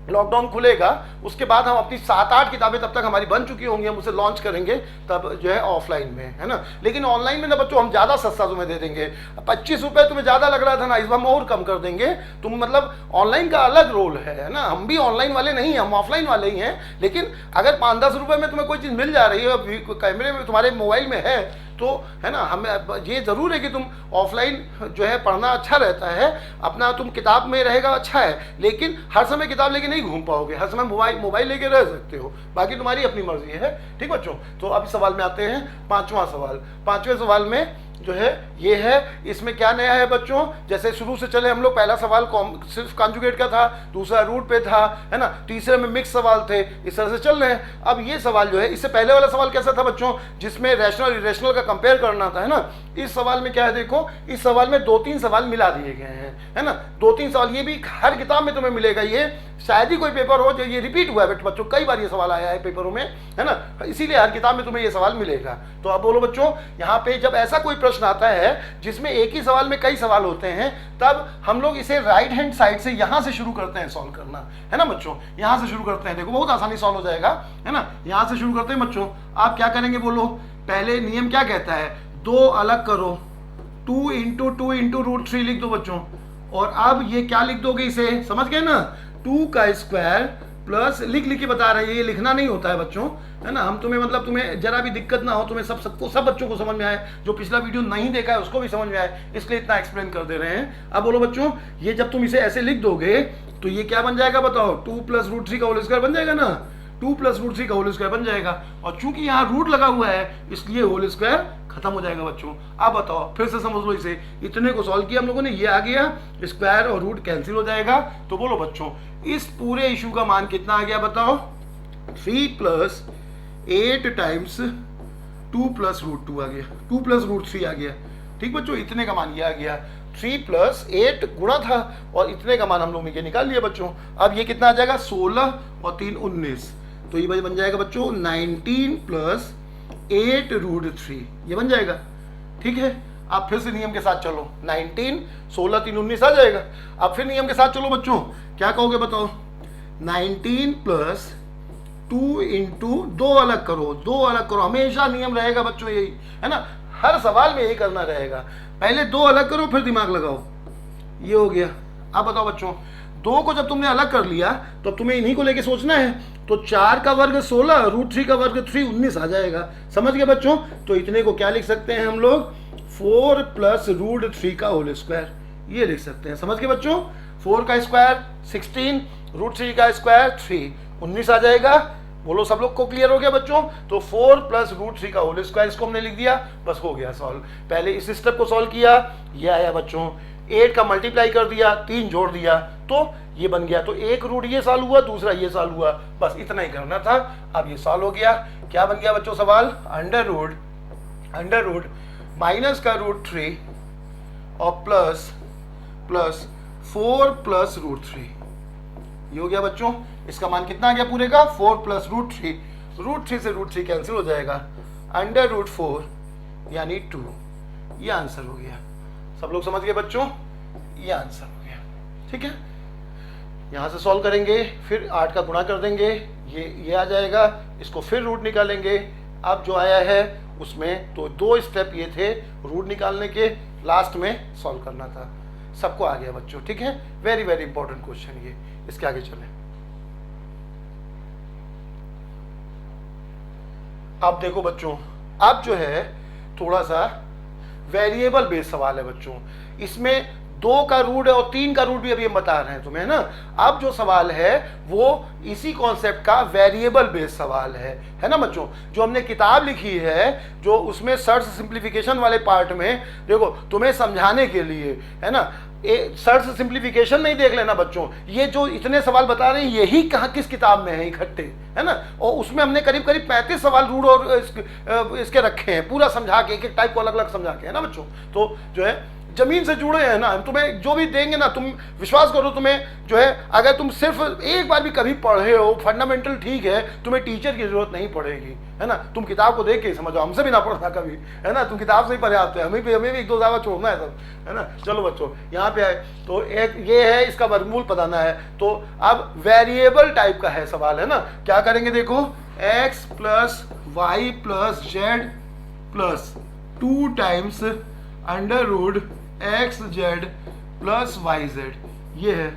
लॉकडाउन खुलेगा उसके बाद हम अपनी 7-8 किताबें तब तक हमारी बन चुकी होंगी, हम उसे लॉन्च करेंगे तब जो है ऑफलाइन में, है ना। लेकिन ऑनलाइन में ना बच्चों हम ज़्यादा सस्ता तुम्हें दे देंगे। 25 रुपये तुम्हें ज़्यादा लग रहा था ना, इस बार हम और कम कर देंगे। तुम मतलब ऑनलाइन का अलग रोल है ना, हम भी ऑनलाइन वाले नहीं हैं, हम ऑफलाइन वाले ही हैं। लेकिन अगर 5-10 रुपये में तुम्हें कोई चीज़ मिल जा रही है, कैमरे में तुम्हारे मोबाइल में है, तो है ना, हमें ये ज़रूर है कि तुम ऑफलाइन जो है पढ़ना अच्छा रहता है, अपना तुम किताब में रहेगा अच्छा है, लेकिन हर समय किताब लेके नहीं घूम पाओगे, हर समय मोबाइल लेके रह सकते हो, बाकी तुम्हारी अपनी मर्जी है। ठीक बच्चों, तो अब सवाल में आते हैं 5वां सवाल। 5वें सवाल में जो है ये है। इसमें क्या नया है बच्चों, जैसे शुरू से चले हम लोग, पहला सवाल सिर्फ कॉन्जुगेट का था, दूसरा रूट पे था, है ना, तीसरे में मिक्स सवाल थे, इस तरह से चल रहे हैं। अब ये सवाल जो है, इससे पहले वाला सवाल कैसा था बच्चों, जिसमें रैशनल इरेशनल का कंपेयर करना था, है ना। इस सवाल में क्या है, देखो इस सवाल में 2-3 सवाल मिला दिए गए हैं, है ना, 2-3 सवाल। ये भी हर किताब में तुम्हें मिलेगा, ये शायद ही कोई पेपर हो जो ये रिपीट हुआ है बच्चों, कई बार ये सवाल आया है पेपरों में, है ना, इसीलिए हर किताब में तुम्हें ये सवाल मिलेगा। तो अब बोलो बच्चों, यहाँ पे जब ऐसा कोई प्रश्न आता है जिसमें एक ही सवाल में कई सवाल होते हैं, तब हम लोग इसे राइट हैंड साइड से यहाँ से शुरू करते हैं सॉल्व करना, है ना बच्चों। यहाँ से शुरू करते हैं, देखो बहुत आसानी सॉल्व हो जाएगा, है ना। यहाँ से शुरू करते हैं बच्चों। आप क्या करेंगे बोलो, पहले नियम क्या कहता है, 2 अलग करो, 2 इंटू 2 इंटू रूट 3 लिख दो बच्चों। और अब ये क्या लिख दोगे, इसे समझ गए ना, 2 का स्क्वायर प्लस, लिख के बता रहे हैं, ये लिखना नहीं होता है बच्चों, है ना। हम तुम्हें मतलब तुम्हें जरा भी दिक्कत ना हो, तुम्हें सब बच्चों को समझ में आए, जो पिछला वीडियो नहीं देखा है उसको भी समझ में आए, इसलिए इतना एक्सप्लेन कर दे रहे हैं। अब बोलो बच्चों, ये जब तुम इसे ऐसे लिख दोगे तो ये क्या बन जाएगा बताओ, 2 प्लस रूट 3 का होल स्क्वायर बन जाएगा ना, 2 प्लस रूट 3 का होल स्क्वायर बन जाएगा। और चूंकि यहाँ रूट लगा हुआ है इसलिए होल स्क्वायर खत्म हो जाएगा बच्चों। अब बताओ, फिर से समझ लो इसे, इतने को सॉल्व किया हम लोगों ने, ये आ गया, स्क्वायर और रूट कैंसिल हो जाएगा। तो बोलो बच्चों, इस पूरे इशू का मान कितना आ गया बताओ, 3 प्लस 8 टाइम्स 2 प्लस रूट 2 आ गया, 2 प्लस रूट 3 आ गया। ठीक बच्चों, इतने का मान ये आ गया, 3 प्लस 8 गुणा था और इतने का मान हम लोग ने निकाल लिया बच्चों। अब ये कितना आ जाएगा, 16 और 3 19, तो ये बन जाएगा बच्चों 19 प्लस 8 रूट 3, ये बन जाएगा। ठीक है, आप फिर से नियम के साथ चलो, 19 16 3 19 आ जाएगा। अब फिर नियम के साथ चलो बच्चों, क्या कहोगे बताओ, 19 प्लस 2 इंटू 2 अलग करो, 2 अलग करो, हमेशा नियम रहेगा बच्चों यही, है ना, हर सवाल में यही करना रहेगा। पहले 2 अलग करो फिर दिमाग लगाओ, ये हो गया। अब बताओ बच्चों, 2 को जब तुमने अलग कर लिया तो अब तुम्हें इन्हीं को लेके सोचना है, तो 4 का वर्ग 16, रूट 3 का वर्ग 3 19 आ जाएगा। समझ गए बच्चों, तो इतने को क्या लिख सकते हैं हम लोग, 4 प्लस रूट 3 का होल स्क्वायर, ये लिख सकते हैं। समझ गए बच्चों, 4 का स्क्वायर 16, रूट 3 का स्क्वायर 3, 19 आ जाएगा। बोलो सब लोग को क्लियर हो गया बच्चों। तो 4 प्लस रूट 3 का होल स्क्वायर, इसको हमने लिख दिया, बस हो गया सॉल्व। पहले इस स्टेप को सॉल्व किया, ये आया बच्चों, 8 का मल्टीप्लाई कर दिया, 3 जोड़ दिया, तो ये बन गया। तो एक रूट ये सॉल्व हुआ, दूसरा ये सॉल्व हुआ, बस इतना ही करना था। अब ये सॉल्व हो गया। क्या बन गया बच्चों सवाल, अंडर रूट माइनस का रूट 3 और प्लस 4 प्लस रूट 3, ये हो गया बच्चों। इसका मान कितना आ गया पूरे का, 4 प्लस रूट 3, रूट 3 से रूट 3 कैंसिल हो जाएगा, अंडर रूट 4 यानी 2, ये आंसर हो गया। सब लोग समझ गए बच्चों, ये आंसर हो गया। ठीक है, यहाँ से सॉल्व करेंगे, फिर 8 का गुणा कर देंगे, ये आ जाएगा, इसको फिर रूट निकालेंगे। अब जो आया है उसमें तो 2 स्टेप ये थे रूट निकालने के, लास्ट में सॉल्व करना था। सबको आ गया बच्चों, ठीक है, वेरी वेरी इंपॉर्टेंट क्वेश्चन ये। इसके आगे चलें। अब देखो बच्चों, अब जो है थोड़ा सा वेरिएबल बेस्ड सवाल है बच्चों, इसमें 2 का रूट है और 3 का रूट भी अभी हम बता रहे हैं तुम्हें ना। अब जो सवाल है वो इसी कॉन्सेप्ट का वेरिएबल बेस्ड सवाल है ना बच्चों। जो हमने किताब लिखी है, जो उसमें सर्च सिंप्लीफिकेशन वाले पार्ट में, देखो तुम्हें समझाने के लिए, है ना, सर्च सिंप्लीफिकेशन नहीं देख लेना बच्चों, ये जो इतने सवाल बता रहे हैं यही कहाँ किस किताब में है इकट्ठे, है ना। और उसमें हमने करीब 35 सवाल रूट और इसके रखे हैं, पूरा समझा के, एक एक टाइप को अलग अलग समझा के, है ना बच्चों। तो जो है जमीन से जुड़े हैं ना, हम तुम्हें जो भी देंगे ना, तुम विश्वास करो, तुम्हें जो है अगर तुम सिर्फ एक बार भी कभी पढ़े हो, फंडामेंटल ठीक है, तुम्हें टीचर की जरूरत नहीं पड़ेगी, है ना। तुम किताब को देख के समझो, हमसे भी ना पढ़ना कभी, है ना, तुम किताब से ही पढ़े आते हैं, हमें भी एक दो दफा छोड़ना है सब, है ना। चलो बच्चों यहाँ पे आए, तो एक ये है, इसका वर्गमूल बताना है। तो अब वेरिएबल टाइप का है सवाल, है ना। क्या करेंगे देखो, x plus y plus z plus 2 times under root x z plus y z, ये है।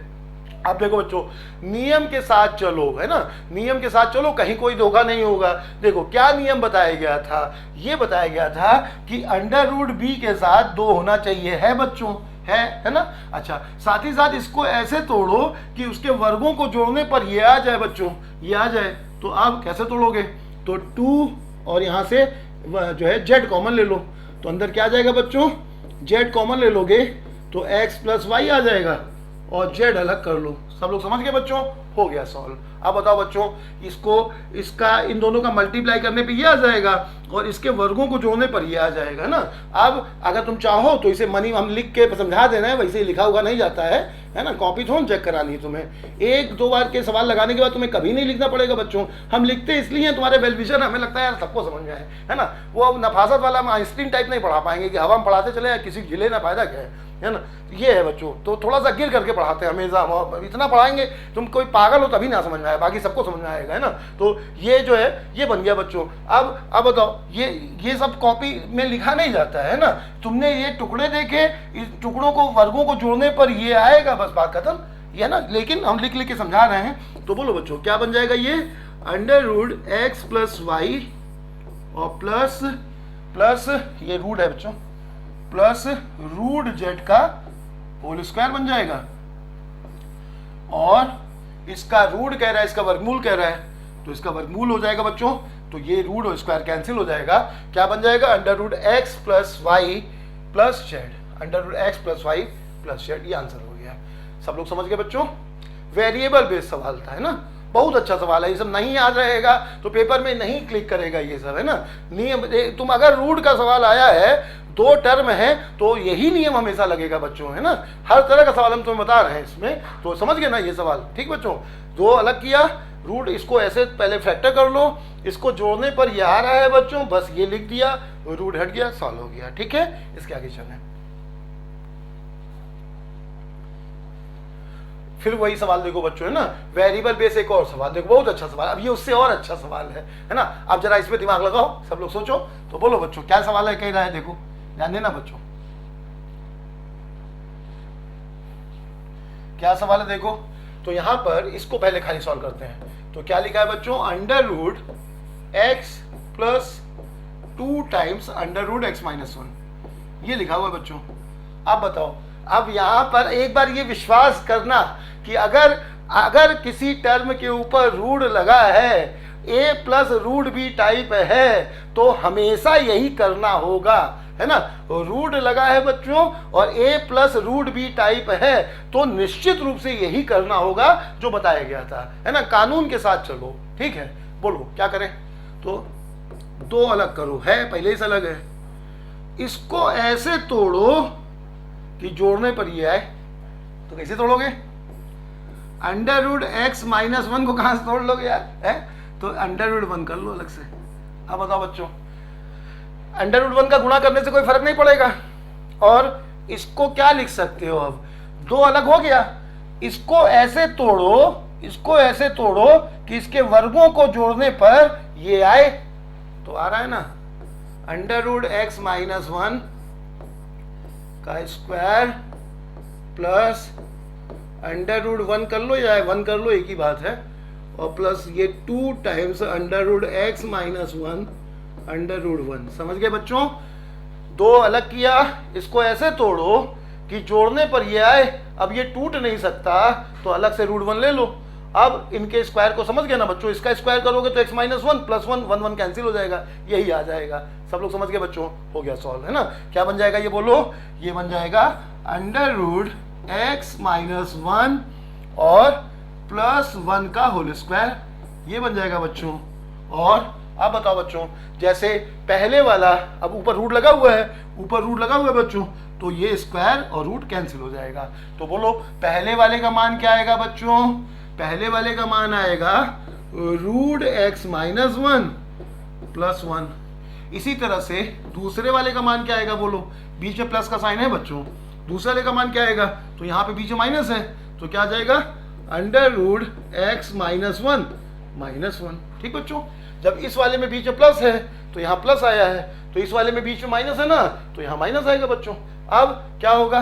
अब देखो बच्चों, नियम के साथ चलो, है ना, नियम के साथ चलो, कहीं कोई धोखा नहीं होगा। देखो क्या नियम बताया गया था, ये बताया गया था कि अंडर रूट बी के साथ 2 होना चाहिए, है बच्चों, है ना। अच्छा, साथ ही साथ इसको ऐसे तोड़ो कि उसके वर्गों को जोड़ने पर ये आ जाए बच्चों, ये आ जाए। तो आप कैसे तोड़ोगे, तो 2 और यहाँ से जो है जेड कॉमन ले लो, तो अंदर क्या आ जाएगा बच्चों, जेड कॉमन ले लोगे तो एक्स प्लस वाई आ जाएगा और जेड अलग कर लो। सब लोग समझ गए बच्चों, हो गया सॉल्व। अब बताओ बच्चों, इसको इसका इन दोनों का मल्टीप्लाई करने पे ये आ जाएगा और इसके वर्गों को जोड़ने पर ये आ जाएगा ना। अब अगर तुम चाहो तो इसे मनी हम लिख के समझा देना है, वैसे ही लिखा हुआ नहीं जाता है ना, कॉपी थोड़ा चेक करानी है तुम्हें। एक दो बार के सवाल लगाने के बाद तुम्हें कभी नहीं लिखना पड़ेगा बच्चों। हम लिखते इसलिए तुम्हारे वेल विजन, हमें लगता है यार सबको समझ में आए, है ना। वो नफासत वाला हम आइंस्टीन टाइप नहीं पढ़ा पाएंगे कि हवा में पढ़ाते चले या किसी गिले ना फायदा क्या है ना। ये है बच्चों, तो थोड़ा सा गिर करके पढ़ाते हैं हमेशा, हम इतना पढ़ाएंगे तुम कोई पागल हो तभी ना समझ में आए, बाकी सबको समझ में आएगा, है ना। तो ये जो है ये बन गया बच्चों। अब बताओ, ये सब कॉपी में लिखा नहीं जाता है ना, तुमने ये टुकड़े देखे, इस टुकड़ों को वर्गों को जोड़ने पर ये आएगा, बस बात खत्म, ये ना। लेकिन हम लिख लिख के समझा रहे हैं, तो बोलो बच्चों क्या बन जाएगा ये, under root x plus y और प्लस ये रूट है बच्चों, प्लस रूट जेड का होल स्क्वायर बन जाएगा। और इसका रूट कह रहा है, इसका वर्गमूल कह रहा है, तो इसका वर्गमूल हो जाएगा बच्चों। तो ये रूट और स्क्वायर कैंसिल हो जाएगा, क्या बन जाएगा, under root x plus y plus z, under root x plus y plus z, ये आंसर हो गया। सब लोग समझ गए बच्चों, वेरिएबल बेस्ड सवाल था, है ना। बहुत अच्छा सवाल है, ये सब नहीं याद रहेगा तो पेपर में नहीं क्लिक करेगा ये सब, है ना। नियम, तुम अगर रूट का सवाल आया है, दो टर्म है, तो यही नियम हमेशा लगेगा बच्चों, है ना। हर तरह का सवाल हम तुम्हें बता रहे हैं इसमें, तो समझ गए ना ये सवाल, ठीक बच्चों। दो अलग किया, रूट इसको ऐसे पहले फैक्टर कर लो, इसको जोड़ने पर ये आ रहा है बच्चों, बस ये लिख दिया, रूट हट गया, सॉल्व हो गया, ठीक है। इसके आगे चलें, फिर वही सवाल देखो बच्चों, है ना, वेरिएबल बेस एक और सवाल देखो, बहुत अच्छा सवाल। अब ये उससे और अच्छा सवाल है ना। अब जरा इस पे दिमाग लगाओ, सब लोग सोचो, तो बोलो बच्चों क्या सवाल है, कह रहा है, देखो ध्यान देना बच्चों, क्या सवाल है देखो। तो यहां पर इसको पहले खाली सॉल्व करते हैं। तो क्या लिखा है बच्चों, under root x plus 2 times under root x minus 1, ये लिखा हुआ है बच्चों। अब बताओ, अब यहां पर एक बार ये विश्वास करना कि अगर किसी टर्म के ऊपर रूट लगा है, ए प्लस रूट बी टाइप है, तो हमेशा यही करना होगा, है ना। रूट लगा है बच्चों और ए प्लस रूट बी टाइप है, तो निश्चित रूप से यही करना होगा जो बताया गया था, है ना। कानून के साथ चलो, ठीक है। बोलो क्या करें, तो दो अलग करो, है पहले से अलग है, इसको ऐसे तोड़ो कि जोड़ने पर ये आए। तो कैसे तोड़ोगे, अंडर रूट एक्स माइनस 1 को कहां से तोड़ लोगे यार, है। तो अंडर रूट 1 कर लो अलग से। अब बताओ बच्चों, अंडर रूट 1 का गुणा करने से कोई फर्क नहीं पड़ेगा, और इसको क्या लिख सकते हो, अब दो अलग हो गया, इसको ऐसे तोड़ो, इसको ऐसे तोड़ो कि इसके वर्गों को जोड़ने पर ये आए। तो आ रहा है ना, अंडर रूट एक्स माइनस 1 का स्क्वायर प्लस अंडर रूट 1 कर लो या 1 कर लो, एक ही बात है, और प्लस ये 2 times under root x minus 1 under root 1। समझ गए बच्चों, दो अलग किया, इसको ऐसे तोड़ो कि जोड़ने पर ये आए। अब ये टूट नहीं सकता, तो अलग से रूट 1 ले लो। अब इनके स्क्वायर को समझ गए ना बच्चों, इसका स्क्वायर करोगे तो x माइनस 1 प्लस 1 1 1 कैंसिल हो जाएगा, यही आ जाएगा। सब लोग समझ गए बच्चों, हो गया सॉल्व, है ना। क्या बन जाएगा ये बोलो, ये बन जाएगा अंडर रूट x माइनस 1 और प्लस 1 का होल स्क्वायर, ये बन जाएगा बच्चों। और अब बताओ बच्चों, जैसे पहले वाला, अब ऊपर रूट लगा हुआ है, ऊपर रूट लगा हुआ है बच्चों, तो ये स्क्वायर और रूट कैंसिल हो जाएगा। तो बोलो पहले वाले का मान क्या आएगा बच्चों, पहले वाले का मान आएगा रूट एक्स माइनस 1 प्लस 1। इसी तरह से दूसरे वाले का मान क्या आएगा, बोलो, बीच में प्लस का साइन है बच्चों, दूसरे वाले का मान क्या आएगा, तो यहाँ पे बीच में माइनस है, तो क्या आ जाएगा, under root x minus 1 minus 1। ठीक बच्चों, जब इस वाले में बीच में प्लस है तो यहाँ प्लस आया है, तो इस वाले में बीच में माइनस है ना, तो यहाँ माइनस आएगा बच्चों। अब क्या होगा,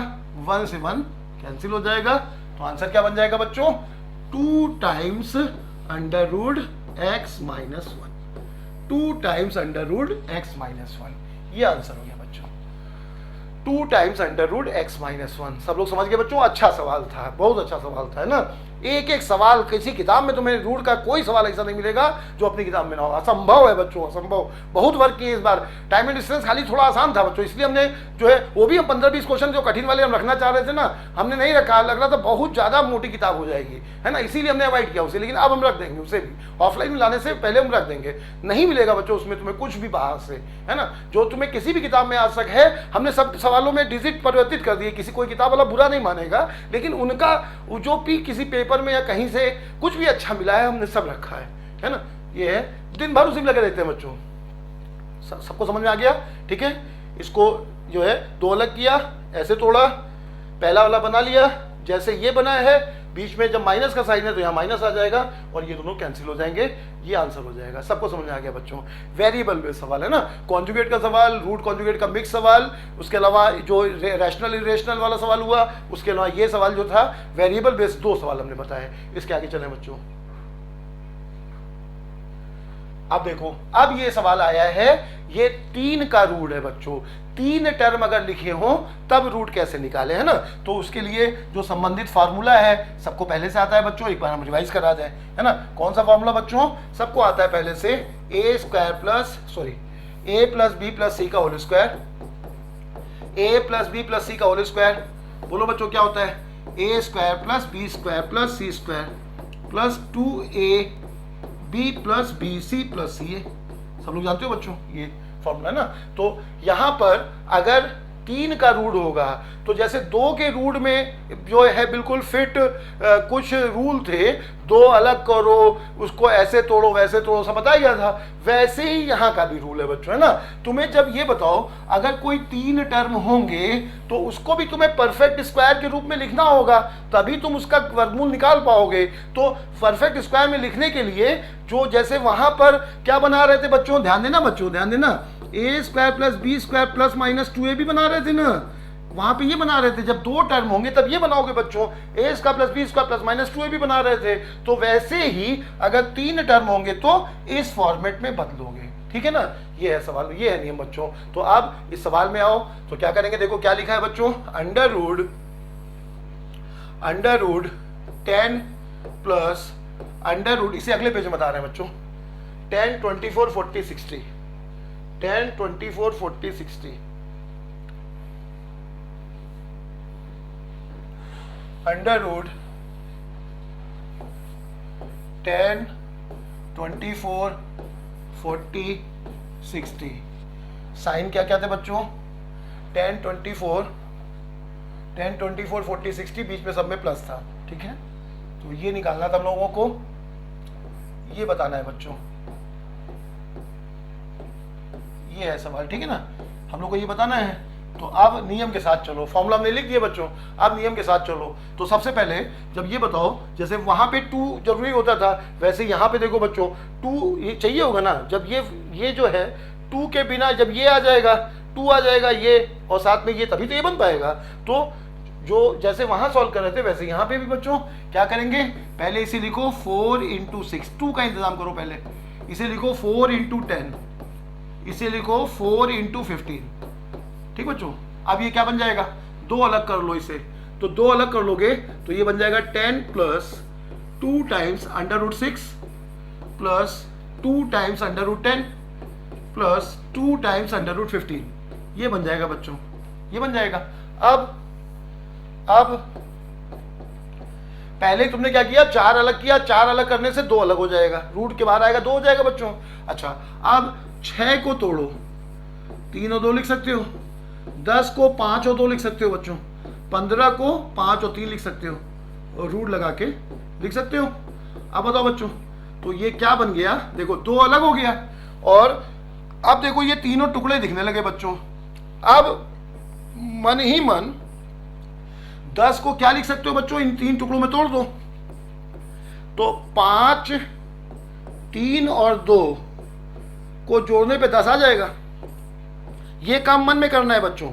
1 से 1 कैंसिल हो जाएगा, तो आंसर क्या बन जाएगा बच्चों, 2 times under root x minus 1, 2 times under root x minus 1, ये आंसर हो गया बच्चों। 2 times under root x minus 1। सब लोग समझ गए बच्चों? अच्छा सवाल था, बहुत अच्छा सवाल था, है ना। एक एक सवाल किसी किताब में तुम्हें रूट का कोई सवाल ऐसा नहीं मिलेगा जो अपनी किताब में ना हो। असंभव है बच्चों, असंभव। बहुत वर्क किए इस बार। टाइम एंड डिस्टेंस खाली थोड़ा आसान था बच्चों, इसलिए हमने जो है वो भी हम 15-20 क्वेश्चन जो कठिन वाले हम रखना चाह रहे थे ना, हमने नहीं रखा। लग रहा था बहुत ज़्यादा मोटी किताब हो जाएगी, है ना, इसीलिए हमने अवॉइड किया उसे। लेकिन अब हम रख देंगे उसे भी, ऑफलाइन में लाने से पहले हम रख देंगे। नहीं मिलेगा बच्चों उसमें तुम्हें कुछ भी बाहर से, है ना। जो तुम्हें किसी भी किताब में आ सक है, हमने सब सवालों में डिजिट परिवर्तित कर दिए। किसी कोई किताब वाला बुरा नहीं मानेगा, लेकिन उनका जो भी किसी पेपर में या कहीं से कुछ भी अच्छा मिला है हमने सब रखा है ना। ये है, दिन भर उसी में लगे रहते हैं बच्चों। सबको समझ में आ गया? ठीक है। इसको जो है 2 अलग किया, ऐसे तोड़ा, पहला वाला बना लिया जैसे ये बना है। बीच में जब माइनस का साइन है तो यहाँ माइनस आ जाएगा और ये दोनों कैंसिल हो जाएंगे, ये आंसर हो जाएगा। सबको समझ में आ गया बच्चों? वेरिएबल बेस्ड सवाल है ना, कॉन्जुगेट का सवाल, रूट कॉन्जुगेट का मिक्स सवाल, उसके अलावा जो रैशनल इरेशनल वाला सवाल हुआ, उसके अलावा ये सवाल जो था वेरिएबल बेस्ड 2 सवाल हमने बताए। इसके आगे चले बच्चों। अब देखो, अब ये सवाल आया है, ये 3 का रूट है बच्चों। 3 टर्म अगर लिखे हो तब रूट कैसे निकाले, है ना। तो उसके लिए जो संबंधित फार्मूला है सबको पहले से आता है बच्चों, एक बार हम रिवाइज करा दें, है ना। कौन सा फार्मूला बच्चों? सबको आता है पहले से, a plus b plus c का whole square, a plus b plus c का होल स्क्वायर। बोलो बच्चों क्या होता है? A square plus b square plus c square plus 2a b plus b c plus c. सब लोग जानते हो बच्चों ये फॉर्मूला है ना। तो यहां पर अगर 3 का रूट होगा तो जैसे 2 के रूट में जो है बिल्कुल फिट कुछ रूल थे, 2 अलग करो, उसको ऐसे तोड़ो वैसे तोड़ो, सब बताया गया था। वैसे ही यहाँ का भी रूल है बच्चों, है ना। तुम्हें जब ये बताओ अगर कोई 3 टर्म होंगे तो उसको भी तुम्हें परफेक्ट स्क्वायर के रूप में लिखना होगा, तभी तुम उसका वर्गमूल निकाल पाओगे। तो परफेक्ट स्क्वायर में लिखने के लिए जो जैसे वहां पर क्या बना रहे थे बच्चों, ध्यान देना बच्चों, ध्यान देना, a square plus b square plus minus 2a भी बना रहे थे ना, वहां पे ये बना रहे थे। जब 2 टर्म होंगे तब ये बनाओगे बच्चों, a square plus b square plus minus 2a भी बना रहे थे। तो वैसे ही अगर 3 टर्म होंगे तो इस फॉर्मेट में बदलोगे, ठीक है ना। ये है सवाल, ये है नियम बच्चों। तो अब इस सवाल में आओ तो क्या करेंगे, देखो क्या लिखा है बच्चों, under root 10 plus under root, इसे अगले पेज में बता रहे हैं बच्चों, 10 24 40 60, 10 24 40 60 अंडर रूट 10 24 40 60। साइन क्या क्या थे बच्चों, 10 24 40 60, बीच में सब में प्लस था, ठीक है। तो ये निकालना था हम लोगों को, ये बताना है बच्चों, ये है सवाल, ठीक है ना। हम लोग को ये बताना है। तो अब नियम के साथ चलो, फॉर्मूला हमने लिख दिया बच्चों, अब नियम के साथ चलो। तो सबसे पहले जब ये बताओ, जैसे वहां पे 2 जरूरी होता था, वैसे यहाँ पे देखो बच्चों 2 ये चाहिए होगा ना। जब ये जो है 2 के बिना जब ये आ जाएगा, 2 आ जाएगा ये और साथ में ये, तभी तो ये बन पाएगा। तो जो जैसे वहां सॉल्व कर रहे थे वैसे यहाँ पे भी बच्चों क्या करेंगे, पहले इसे लिखो 4 × 6, 2 का इंतजाम करो पहले, इसे लिखो 4 × 10, इसे लिखो 4 × 15, ठीक बच्चों। अब ये क्या बन जाएगा, 2 अलग कर लो इसे, तो 2 अलग कर लोगे तो ये बन जाएगा 10 plus 2 times under root 6 plus 2 times under root 10 plus 2 times under root 15, ये बन जाएगा बच्चों, ये बन जाएगा। अब पहले तुमने क्या किया, 4 अलग किया, 4 अलग करने से 2 अलग हो जाएगा, रूट के बाहर आएगा 2 हो जाएगा बच्चों। अच्छा, अब 6 को तोड़ो, 3 और 2 लिख सकते हो, 10 को 5 और 2 लिख सकते हो बच्चों, 15 को 5 और 3 लिख सकते हो, और रूट लगा के लिख सकते हो। अब बताओ बच्चों, तो ये क्या बन गया, देखो 2 अलग हो गया, और अब देखो ये तीनों टुकड़े दिखने लगे बच्चों। अब मन ही मन 10 को क्या लिख सकते हो बच्चों, इन 3 टुकड़ों में तोड़ दो, तो 5, 3 और 2 को जोड़ने पे 10 आ जाएगा। ये काम मन में करना है बच्चों,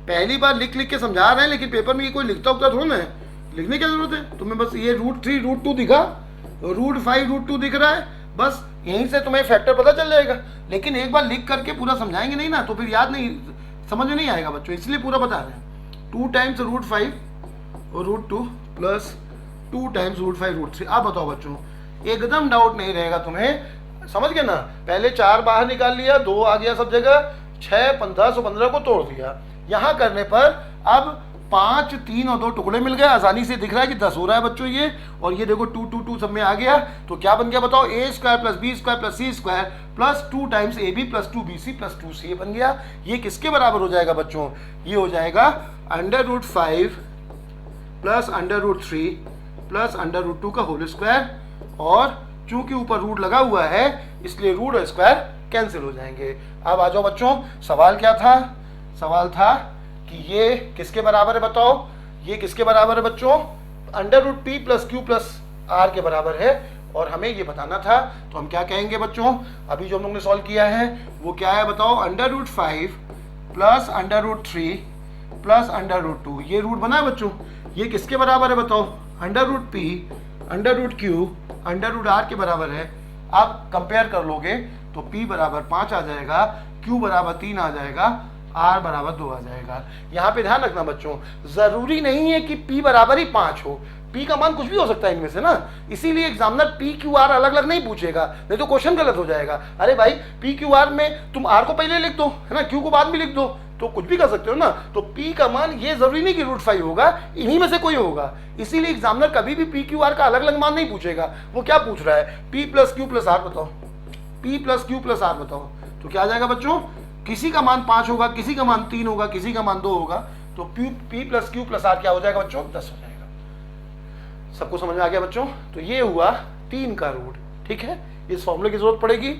पहली बार लिख के समझा रहे हैं, लेकिन पेपर में ये कोई लिखता उगता थोड़ा ना है, लिखने की जरूरत है तुम्हें। बस ये √3 √2 दिखा, √5 √2 दिख रहा है, बस यहीं से तुम्हें फैक्टर पता चल जाएगा। लेकिन एक बार लिख करके पूरा समझाएंगे नहीं ना तो फिर याद नहीं, समझ में नहीं आएगा बच्चों, इसलिए पूरा बता रहे हैं। 2 टाइम्स रूट 5 और root 2 plus 2 times root 5 root 3। आप बताओ बच्चों, एकदम डाउट नहीं रहेगा तुम्हें, समझ गए ना। पहले 4 बाहर निकाल लिया, 2 आ गया सब जगह, 6 15 15 को तोड़ दिया। यहाँ करने पर अब 5 3 और 2 टुकड़े मिल गए, आसानी से दिख रहा है कि 10 हो रहा है बच्चों ये। और ये देखो 2 2 2 सब में आ गया, तो क्या बन गया बताओ, a square plus b square plus c square plus 2 times a b plus 2 b c plus 2 c बन गया। ये किसके बराबर हो जाएगा बच्चों, ये हो जाएगा √5 प्लस √3 प्लस √2 का होल स्क्वायर। और चूंकि ऊपर रूट लगा हुआ है इसलिए रूट और स्क्वायर कैंसिल हो जाएंगे। अब आ जाओ बच्चों, सवाल क्या था, सवाल था कि ये किसके बराबर है बताओ, ये किसके बराबर है बच्चों, √p plus q plus r के बराबर है। और हमें ये बताना था, तो हम क्या कहेंगे बच्चों, अभी जो हम लोगों ने सॉल्व किया है वो क्या है बताओ, √5 प्लस √3 प्लस √2, ये रूट बना है बच्चों, ये किसके बराबर है बताओ, √p √q √r के बराबर है। अब कंपेयर कर लोगे तो p बराबर 5 आ जाएगा, q बराबर 3 आ जाएगा, r बराबर 2 आ जाएगा। यहाँ पे ध्यान रखना बच्चों, जरूरी नहीं है कि p बराबर ही 5 हो, p का मान कुछ भी हो सकता है इनमें से ना, इसीलिए एग्जामिनर p q r अलग अलग नहीं पूछेगा, नहीं तो क्वेश्चन गलत हो जाएगा। अरे भाई p q r में तुम r को पहले लिख दो है ना, q को बाद में लिख दो, तो कुछ भी कर सकते हो ना। तो p का मान ये जरूरी नहीं कि √5 होगा, इन्हीं में से कोई होगा, इसीलिए एग्जामिनर कभी भी p q r का अलग अलग मान नहीं पूछेगा। वो क्या पूछ रहा है, p plus q plus r बताओ, p plus q plus r बताओ, तो क्या आ जाएगा बच्चों, किसी का मान 5 होगा, किसी का मान 3 होगा, किसी का मान 2 होगा, तो p plus q plus r क्या हो जाएगा बच्चों, 10 हो जाएगा। सबको समझ में आ गया बच्चों। तो ये हुआ 3 का रूट, ठीक है। इस फॉर्मूले की जरूरत पड़ेगी,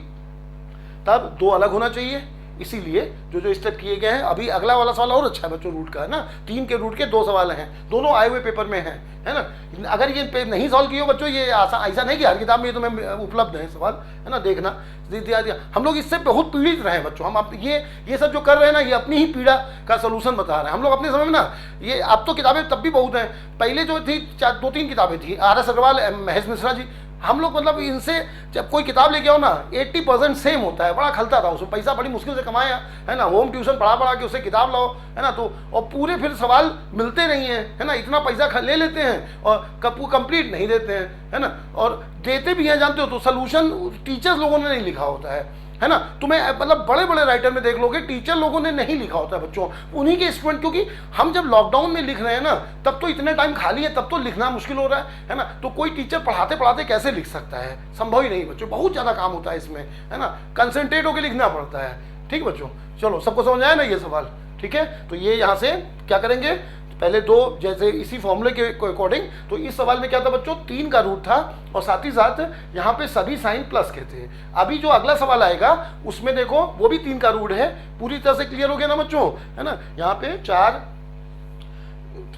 तब 2 अलग होना चाहिए, इसीलिए जो जो स्टेप किए गए हैं। अभी अगला वाला सवाल और अच्छा है बच्चों, रूट का है ना, 3 के रूट के 2 सवाल हैं, दोनों आए हुए पेपर में हैं, है ना। अगर ये नहीं सॉल्व किए हो बच्चों, ये ऐसा नहीं कि हर किताब में ये तुम्हें उपलब्ध है सवाल, है ना, देखना दिया। हम लोग इससे बहुत पीड़ित रहे हैं बच्चों, हम आप ये सब जो कर रहे हैं ना, ये अपनी ही पीड़ा का सोल्यूशन बता रहे हैं हम लोग अपने समय में ना। ये अब तो किताबें तब भी बहुत हैं, पहले जो थी 2-3 किताबें थी, RS अग्रवाल, महेश मिश्रा जी, हम लोग मतलब इनसे जब कोई किताब लेके आओ ना 80% सेम होता है, बड़ा खलता था, उसमें पैसा बड़ी मुश्किल से कमाया है ना, होम ट्यूशन पढ़ा के उससे किताब लाओ है ना, तो और पूरे फिर सवाल मिलते नहीं हैं है ना, इतना पैसा ले लेते हैं और कंप्लीट नहीं देते हैं है ना, और देते भी हैं जानते हो तो सोल्यूशन टीचर्स लोगों ने नहीं लिखा होता है ना। तुम्हें मतलब बड़े बड़े राइटर में देख लोगे टीचर लोगों ने नहीं लिखा होता है बच्चों, उन्हीं के स्टूडेंट, क्योंकि हम जब लॉकडाउन में लिख रहे हैं ना तब तो इतने टाइम खाली है, तब तो लिखना मुश्किल हो रहा है ना, तो कोई टीचर पढ़ाते पढ़ाते कैसे लिख सकता है, संभव ही नहीं बच्चों, बहुत ज़्यादा काम होता है इसमें है ना, कंसंट्रेट होकर लिखना पड़ता है। ठीक बच्चों, चलो सबको समझ आया ना ये सवाल, ठीक है। तो ये यहाँ से क्या करेंगे, पहले 2 जैसे इसी फॉर्मूले के अकॉर्डिंग, तो इस सवाल में क्या था बच्चों, 3 का रूट था और साथ ही साथ यहाँ पे सभी साइन प्लस के थे। अभी जो अगला सवाल आएगा उसमें देखो वो भी 3 का रूट है, पूरी तरह से क्लियर हो गया ना बच्चों, है ना। यहाँ पे 4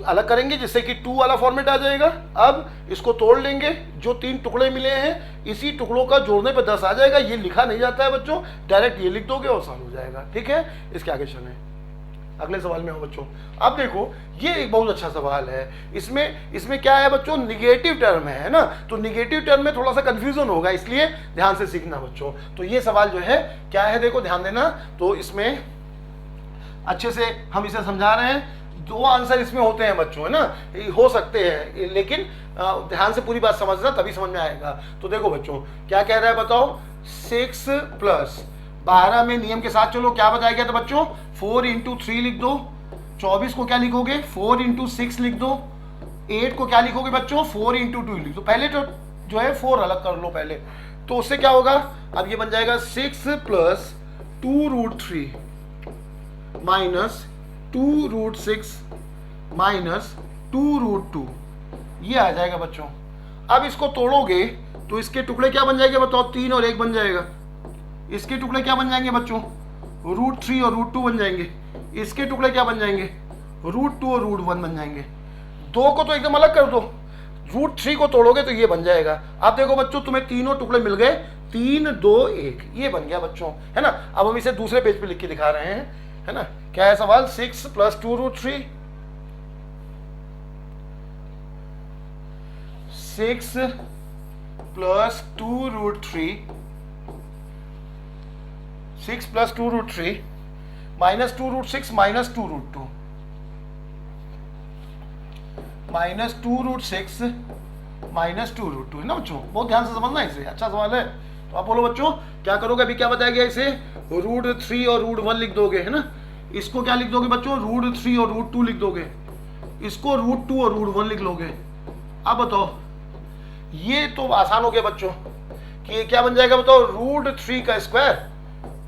अलग करेंगे जिससे कि 2 वाला फॉर्मेट आ जाएगा। अब इसको तोड़ लेंगे, जो 3 टुकड़े मिले हैं इसी टुकड़ों का जोड़ने पे 10 आ जाएगा, ये लिखा नहीं जाता है बच्चों, डायरेक्ट ये लिख दोगे और सॉल्व हो जाएगा, ठीक है। इसके आगे चलें, अगले सवाल में हो बच्चों। अब देखो ये एक बहुत अच्छा सवाल है, इसमें क्या है बच्चों, निगेटिव टर्म है ना, तो निगेटिव टर्म में थोड़ा सा कंफ्यूजन होगा, इसलिए ध्यान से सीखना बच्चों। तो ये सवाल जो है क्या है, देखो ध्यान देना, तो इसमें अच्छे से हम इसे समझा रहे हैं, 2 आंसर इसमें होते हैं बच्चों, है ना, हो सकते हैं, लेकिन ध्यान से पूरी बात समझना तभी समझ में आएगा। तो देखो बच्चों क्या कह रहा है बताओ, 6 प्लस 12 में नियम के साथ चलो, क्या बताया गया था बच्चों, 4 × 3 लिख दो, 24 को क्या लिखोगे 4 × 6 लिख दो, 8 को क्या लिखोगे बच्चों 4 × 2 लिख दो। पहले तो जो है 4 अलग कर लो पहले, तो उससे क्या होगा, अब ये बन जाएगा 6 प्लस 2√3 माइनस 2√6 माइनस 2√2, ये आ जाएगा बच्चों। अब इसको तोड़ोगे तो इसके टुकड़े क्या बन जाएंगे बताओ, 3 और 1 बन जाएगा, इसके टुकड़े क्या बन जाएंगे बच्चों, √3 और √2 बन जाएंगे, इसके टुकड़े क्या बन जाएंगे, √2 और √1 बन जाएंगे। 2 को तो एकदम अलग कर दो, √3 को तोड़ोगे तो ये बन जाएगा। अब देखो बच्चों तुम्हें तीनों टुकड़े मिल गए, 3 2 1, ये बन गया बच्चों, है ना। अब हम इसे दूसरे पेज पे लिख के दिखा रहे हैं, है ना। क्या है सवाल, 6 plus 2√3, 6 plus 2√3, 6 plus 2√3 minus 2√6 minus 2√2, minus 2√6 minus 2√2 है ना बच्चों, बहुत ध्यान से समझना इसे, अच्छा सवाल है। तो आप बोलो बच्चों क्या करोगे, अभी क्या बताया गया, इसे √3 और √1 लिख दोगे है ना, इसको क्या लिख दोगे बच्चों, √3 और √2 लिख दोगे, इसको √2 और √1 लिख लोगे। अब बताओ ये तो आसान हो गया बच्चों कि ये क्या बन जाएगा बताओ, √3 का स्क्वायर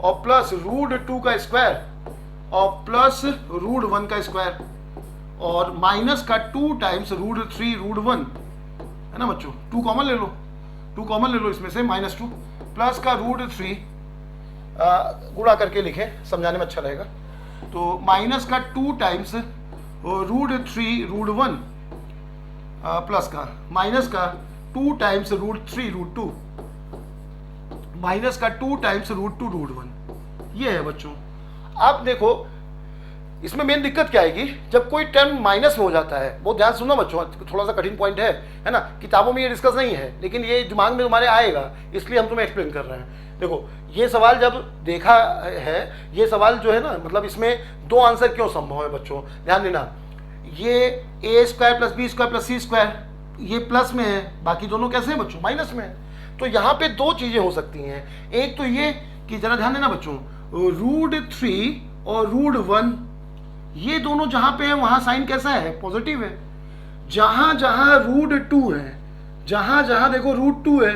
और प्लस √2 का स्क्वायर और प्लस √1 का स्क्वायर और माइनस का 2 टाइम्स √3 √1 है ना बच्चों, 2 कॉमन ले लो, 2 कॉमन ले लो इसमें से, -2 प्लस का √3 गुणा करके लिखे, समझाने में अच्छा रहेगा। तो माइनस का 2 टाइम्स √3 √1 प्लस का माइनस का 2 टाइम्स √3 √2 माइनस का 2 टाइम्स √2 √1, ये है बच्चों। अब देखो इसमें मेन दिक्कत क्या आएगी, जब कोई टर्म माइनस में हो जाता है, बहुत ध्यान सुनना बच्चों, थोड़ा सा कठिन पॉइंट है ना, किताबों में ये डिस्कस नहीं है लेकिन ये दिमाग में तुम्हारे आएगा, इसलिए हम तुम्हें एक्सप्लेन कर रहे हैं। देखो ये सवाल जब देखा है, ये सवाल जो है ना, मतलब इसमें 2 आंसर क्यों संभव है बच्चों, ध्यान देना, ये a² + b² + c² ये प्लस में है, बाकी दोनों कैसे हैं बच्चों, माइनस में है। तो यहाँ पे 2 चीजें हो सकती हैं, एक तो ये कि जरा ध्यान देना बच्चों, √3 और √1 ये दोनों जहां पे है वहां साइन कैसा है, पॉजिटिव है। जहां जहां √2 है, जहां जहां देखो √2 है,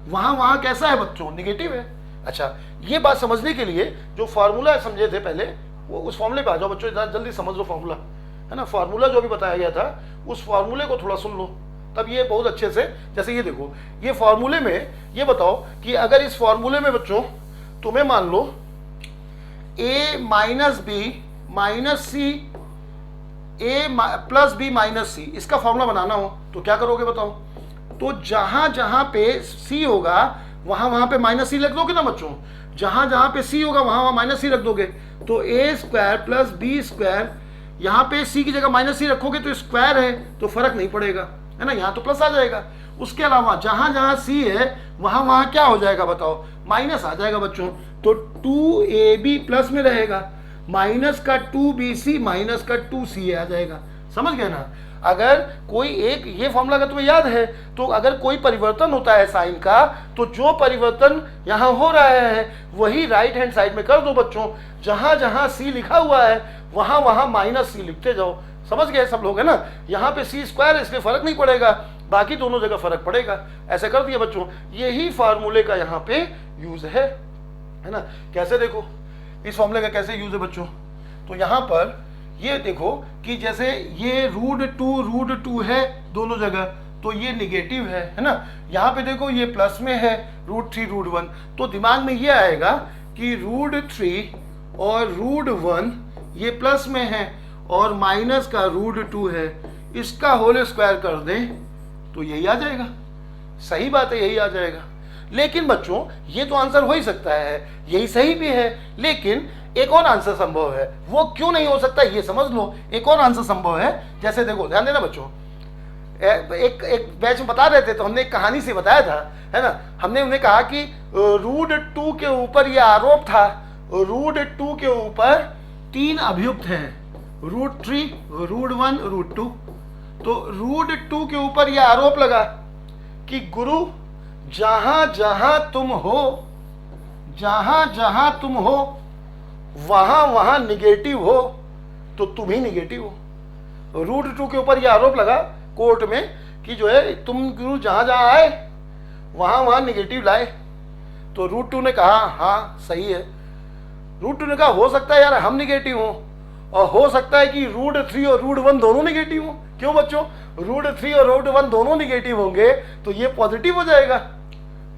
वहां वहां कैसा है बच्चों, निगेटिव है। अच्छा ये बात समझने के लिए जो फार्मूला समझे थे पहले, वो उस फॉर्मूले पे आ जाओ बच्चों, जल्दी समझ लो फार्मूला है ना, फार्मूला जो भी बताया गया था उस फार्मूले को थोड़ा सुन लो, तब ये बहुत अच्छे से, जैसे ये देखो ये फार्मूले में ये बताओ कि अगर इस फार्मूले में बच्चों तुम्हें मान लो a - b - c a + b - c इसका फॉर्मूला बनाना हो तो क्या करोगे बताओ, तो जहां जहां पे c होगा वहां वहां पे -c रख दोगे ना बच्चों, जहां जहां पे c होगा वहां वहां -c रख दोगे, तो a² + b², यहाँ पे c की जगह -c रखोगे तो स्क्वायर है तो फर्क नहीं पड़ेगा है ना, यहाँ तो प्लस आ जाएगा। उसके अलावा जहां जहां c है वहां वहां क्या हो जाएगा बताओ, माइनस आ जाएगा बच्चों, तो 2ab प्लस में रहेगा, माइनस का 2bc माइनस का 2ca आ जाएगा, समझ गए ना। अगर कोई एक ये फॉर्मूला अगर तुम्हें याद है, तो अगर कोई परिवर्तन होता है साइन का, तो जो परिवर्तन यहाँ हो रहा है वही राइट हैंड साइड में कर दो बच्चों, जहां जहां c लिखा हुआ है वहां वहां -c लिखते जाओ, समझ गए सब लोग है ना। यहाँ पे c² इसलिए फर्क नहीं पड़ेगा, बाकी दोनों जगह फर्क पड़ेगा, ऐसे कर दिया बच्चों। यही फार्मूले का यहाँ पे यूज है ना। कैसे देखो इस फॉर्मूले का कैसे यूज है बच्चों, तो यहाँ पर ये देखो कि जैसे ये √2 है दोनों जगह, तो ये निगेटिव है ना, यहाँ पे देखो ये प्लस में है √3 √1, तो दिमाग में ये आएगा कि √3 और √1 ये प्लस में है और माइनस का √2 है, इसका होल स्क्वायर कर दें तो यही आ जाएगा, सही बात है यही आ जाएगा। लेकिन बच्चों ये तो आंसर हो ही सकता है, यही सही भी है, लेकिन एक और आंसर संभव है, वो क्यों नहीं हो सकता ये समझ लो। एक और आंसर संभव है, जैसे देखो ध्यान देना बच्चों, एक बैच में बता रहे थे तो हमने एक कहानी से बताया था है ना, हमने उन्हें कहा कि √2 के ऊपर यह आरोप था, √2 के ऊपर 3 अभियुक्त हैं, √3 √1 √2। तो √2 के ऊपर यह आरोप लगा कि गुरु जहां जहां तुम हो, जहां जहां तुम हो वहां वहां निगेटिव हो, तो तुम ही निगेटिव हो। √2 के ऊपर यह आरोप लगा कोर्ट में कि जो है तुम गुरु जहां जहां आए वहां वहां निगेटिव लाए, तो √2 ने कहा हाँ सही है। √2 ने कहा हो सकता है यार हम निगेटिव हो, और हो सकता है कि √3 और √1 दोनों निगेटिव हो। क्यों बच्चों, √3 और √1 दोनों निगेटिव होंगे तो ये पॉजिटिव हो जाएगा,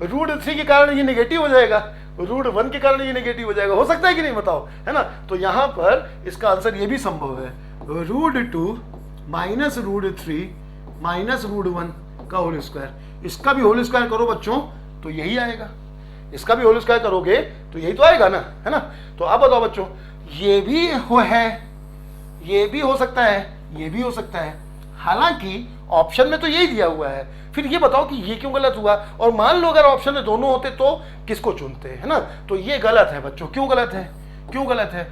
√3 के कारण ये निगेटिव हो जाएगा, √1 के कारण ये निगेटिव हो जाएगा, हो सकता है कि नहीं बताओ, है ना। तो यहाँ पर इसका आंसर ये भी संभव है, √2 माइनस √3 माइनस √1 का होल स्क्वायर, इसका भी होल स्क्वायर करो बच्चों तो यही आएगा, इसका भी होल स्क्वायर करोगे तो यही तो आएगा ना, है ना। तो अब बताओ बच्चों ये भी है, ये भी हो सकता है, ये भी हो सकता है, हालांकि ऑप्शन में तो यही दिया हुआ है। फिर ये बताओ कि ये क्यों गलत हुआ, और मान लो अगर ऑप्शन में दोनों होते तो किसको चुनते, है ना। तो ये गलत है बच्चों, क्यों गलत है, क्यों गलत है,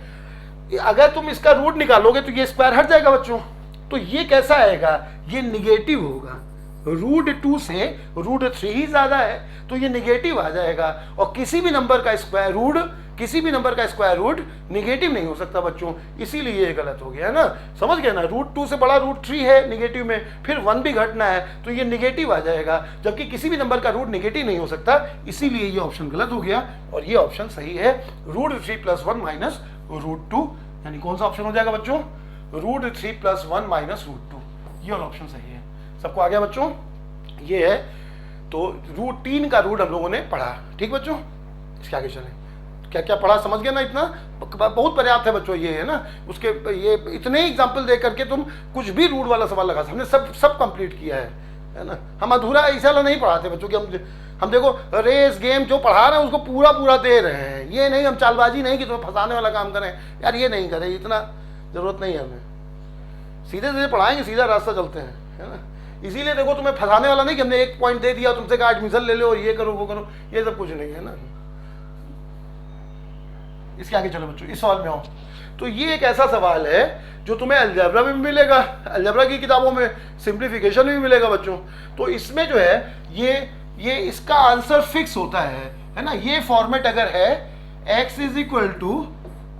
अगर तुम इसका रूट निकालोगे तो ये स्क्वायर हट जाएगा बच्चों। तो ये कैसा आएगा, ये निगेटिव होगा। √2 से √3 ही ज्यादा है तो ये निगेटिव आ जाएगा। और किसी भी नंबर का स्क्वायर रूट निगेटिव नहीं हो सकता बच्चों, इसीलिए ये गलत हो गया है ना। समझ गए ना, √2 से बड़ा √3 है निगेटिव में, फिर 1 भी घटना है तो ये निगेटिव आ जाएगा, जबकि किसी भी नंबर का रूट निगेटिव नहीं हो सकता, इसीलिए ये ऑप्शन गलत हो गया। और ये ऑप्शन सही है, √3 + 1 माइनस √2, यानी कौन सा ऑप्शन हो जाएगा बच्चों, √3 + 1 माइनस √2, ये वाला ऑप्शन सही है। सबको आ गया बच्चों, ये है। तो √3 का रूट हम लोगों ने पढ़ा, ठीक बच्चों। इसके आगे चलें, क्या क्या पढ़ा समझ गए ना, इतना बहुत पर्याप्त है बच्चों, ये है ना। उसके ये इतने ही एग्जाम्पल दे करके तुम कुछ भी रूट वाला सवाल लगा, हमने सब कंप्लीट किया है ना। हम अधूरा ऐसा वाला नहीं पढ़ाते बच्चों कि हम देखो रेस गेम जो पढ़ा रहे हैं उसको पूरा दे रहे हैं, ये नहीं, हम चालबाजी नहीं कि तुम्हें फंसाने वाला काम करें यार, ये नहीं करें, इतना जरूरत नहीं है हमें। सीधे सीधे पढ़ाएंगे, सीधा रास्ता चलते हैं, है ना। इसीलिए देखो तुम्हें फंसाने वाला नहीं कि हमने एक पॉइंट दे दिया तुमसे कहा एडमिशन ले लो और ये करो वो करो, ये सब कुछ नहीं है ना। इसके आगे चलो बच्चों, इस सवाल में आओ। तो ये एक ऐसा सवाल है जो तुम्हें अलजेब्रा में भी मिलेगा, अलजेब्रा की किताबों में सिंप्लीफिकेशन में भी मिलेगा बच्चों। तो इसमें जो है ये इसका आंसर फिक्स होता है ना। ये फॉर्मेट अगर है x =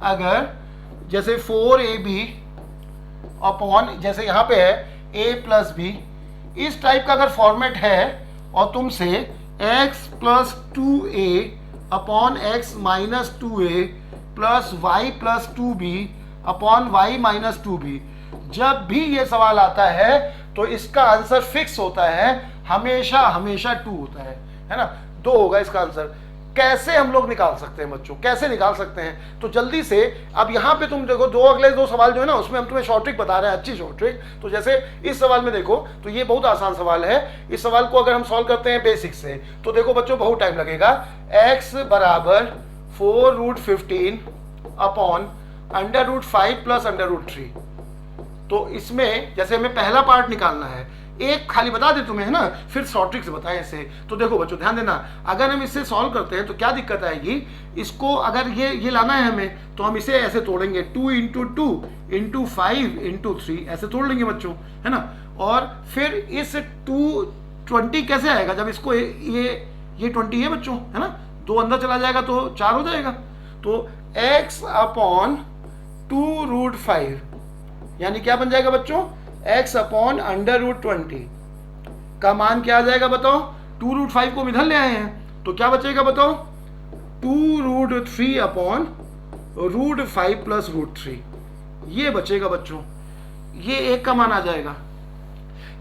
अगर जैसे 4ab अपॉन, जैसे यहाँ पे है a + b, इस टाइप का अगर फॉर्मेट है और तुमसे x + 2a upon x - 2a plus y + 2b upon y - 2b, जब भी ये सवाल आता है तो इसका आंसर फिक्स होता है, हमेशा 2 होता है ना, 2 होगा इसका आंसर। कैसे हम लोग निकाल सकते हैं बच्चों, कैसे निकाल सकते हैं, तो जल्दी से अब यहाँ पे तुम देखो अगले दो सवाल जो है ना उसमें हम तुम्हें शॉर्ट ट्रिक बता रहे हैं, अच्छी शॉर्ट ट्रिक। तो जैसे इस सवाल में देखो, तो ये बहुत आसान सवाल है। इस सवाल को अगर हम सॉल्व करते हैं बेसिक से तो देखो बच्चों बहुत टाइम लगेगा। x = 4√15 upon √5 + √3। तो इसमें जैसे हमें पहला पार्ट निकालना है, एक खाली बता दे तुम्हें है ना, फिर शॉर्ट ट्रिक से बताएं इसे। तो देखो बच्चों ध्यान देना, अगर हम इसे सॉल्व करते हैं तो क्या दिक्कत आएगी, इसको अगर ये लाना है हमें तो हम इसे ऐसे तोड़ेंगे, 2 × 2 × 5 × 3 ऐसे तोड़ लेंगे बच्चों, है ना। और फिर इस 220 कैसे आएगा, जब इसको ये 20 है बच्चों, है ना, 2 अंदर चला जाएगा तो 4 हो जाएगा। तो x अपॉन 2√5 यानी क्या बन जाएगा बच्चों, x अपॉन √20 का मान क्या आ जाएगा बताओ, 2√5 को हम इधर ले आए हैं तो क्या बचेगा बताओ, 2√3 अपॉन √5 + √3, ये बचेगा बच्चों, ये एक का मान आ जाएगा।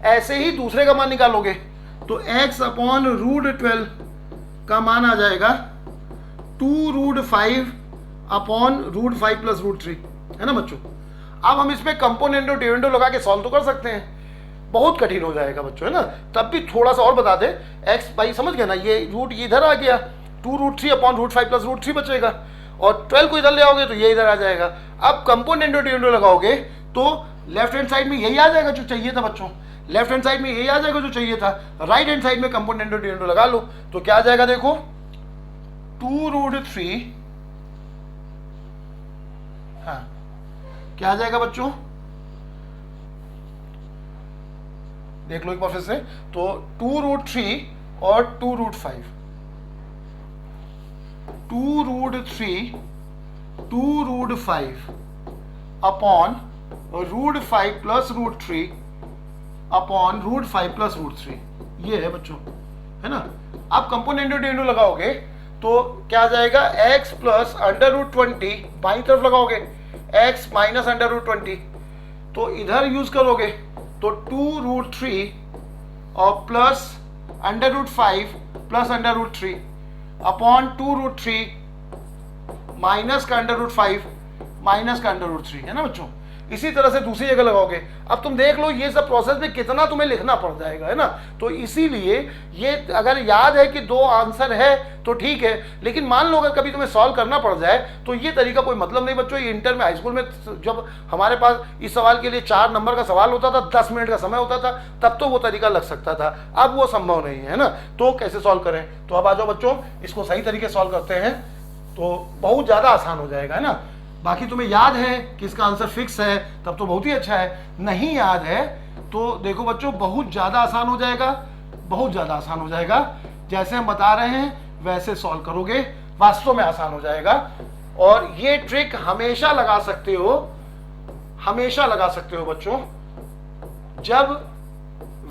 ऐसे ही दूसरे का मान निकालोगे तो x अपॉन √12 का मान आ जाएगा 2√5 अपॉन √5 + √3, है ना बच्चों। अब हम इसमें कंपोनेंटो डिविडेंडो लगा के सॉल्व तो कर सकते हैं, बहुत कठिन हो जाएगा बच्चों, है ना। तब भी थोड़ा सा और बता दे, x भाई समझ गए ना, ये रूट इधर आ गया, 2√3 अपॉन √5 + √3 बचेगा, और 12 को इधर ले आओगे तो ये इधर आ जाएगा। अब कंपोनेंटो डिविडेंडो लगाओगे तो लेफ्ट हैंड साइड में यही आ जाएगा जो चाहिए था बच्चों, लेफ्ट हैंड साइड में यही आ जाएगा जो चाहिए था। राइट हैंड साइड में कंपोनेंटो डिविडेंडो लगा लो तो क्या आ जाएगा देखो, 2√3, हाँ क्या आ जाएगा बच्चों, देख लो एक बार फिर से, तो 2√3 और 2√5, 2√3 2√5 अपॉन √5 + √3 अपॉन √5 + √3, ये है बच्चों, है ना। अब कंपोनेंटो डिविडेंडो लगाओगे तो क्या आ जाएगा, x + √20 बाईं तरफ लगाओगे, x - √20, तो इधर यूज करोगे तो 2√3 और प्लस √5 + √3 अपॉन 2√3 माइनस का √5 माइनस का √3, है ना बच्चों। इसी तरह से दूसरी जगह लगाओगे। अब तुम देख लो ये सब प्रोसेस में कितना तुम्हें लिखना पड़ जाएगा, है ना। तो इसीलिए ये अगर याद है कि 2 आंसर है तो ठीक है, लेकिन मान लो अगर कभी तुम्हें सॉल्व करना पड़ जाए तो ये तरीका कोई मतलब नहीं बच्चों। ये इंटर में, हाई स्कूल में जब हमारे पास इस सवाल के लिए 4 नंबर का सवाल होता था, 10 मिनट का समय होता था, तब तो वो तरीका लग सकता था, अब वो संभव नहीं है ना। तो कैसे सॉल्व करें, तो अब आ जाओ बच्चों, इसको सही तरीके सॉल्व करते हैं तो बहुत ज़्यादा आसान हो जाएगा, है ना। बाकी तुम्हें याद है कि इसका आंसर फिक्स है तब तो बहुत ही अच्छा है, नहीं याद है तो देखो बच्चों बहुत ज़्यादा आसान हो जाएगा, बहुत ज़्यादा आसान हो जाएगा। जैसे हम बता रहे हैं वैसे सॉल्व करोगे, वास्तव में आसान हो जाएगा। और ये ट्रिक हमेशा लगा सकते हो, हमेशा लगा सकते हो बच्चों, जब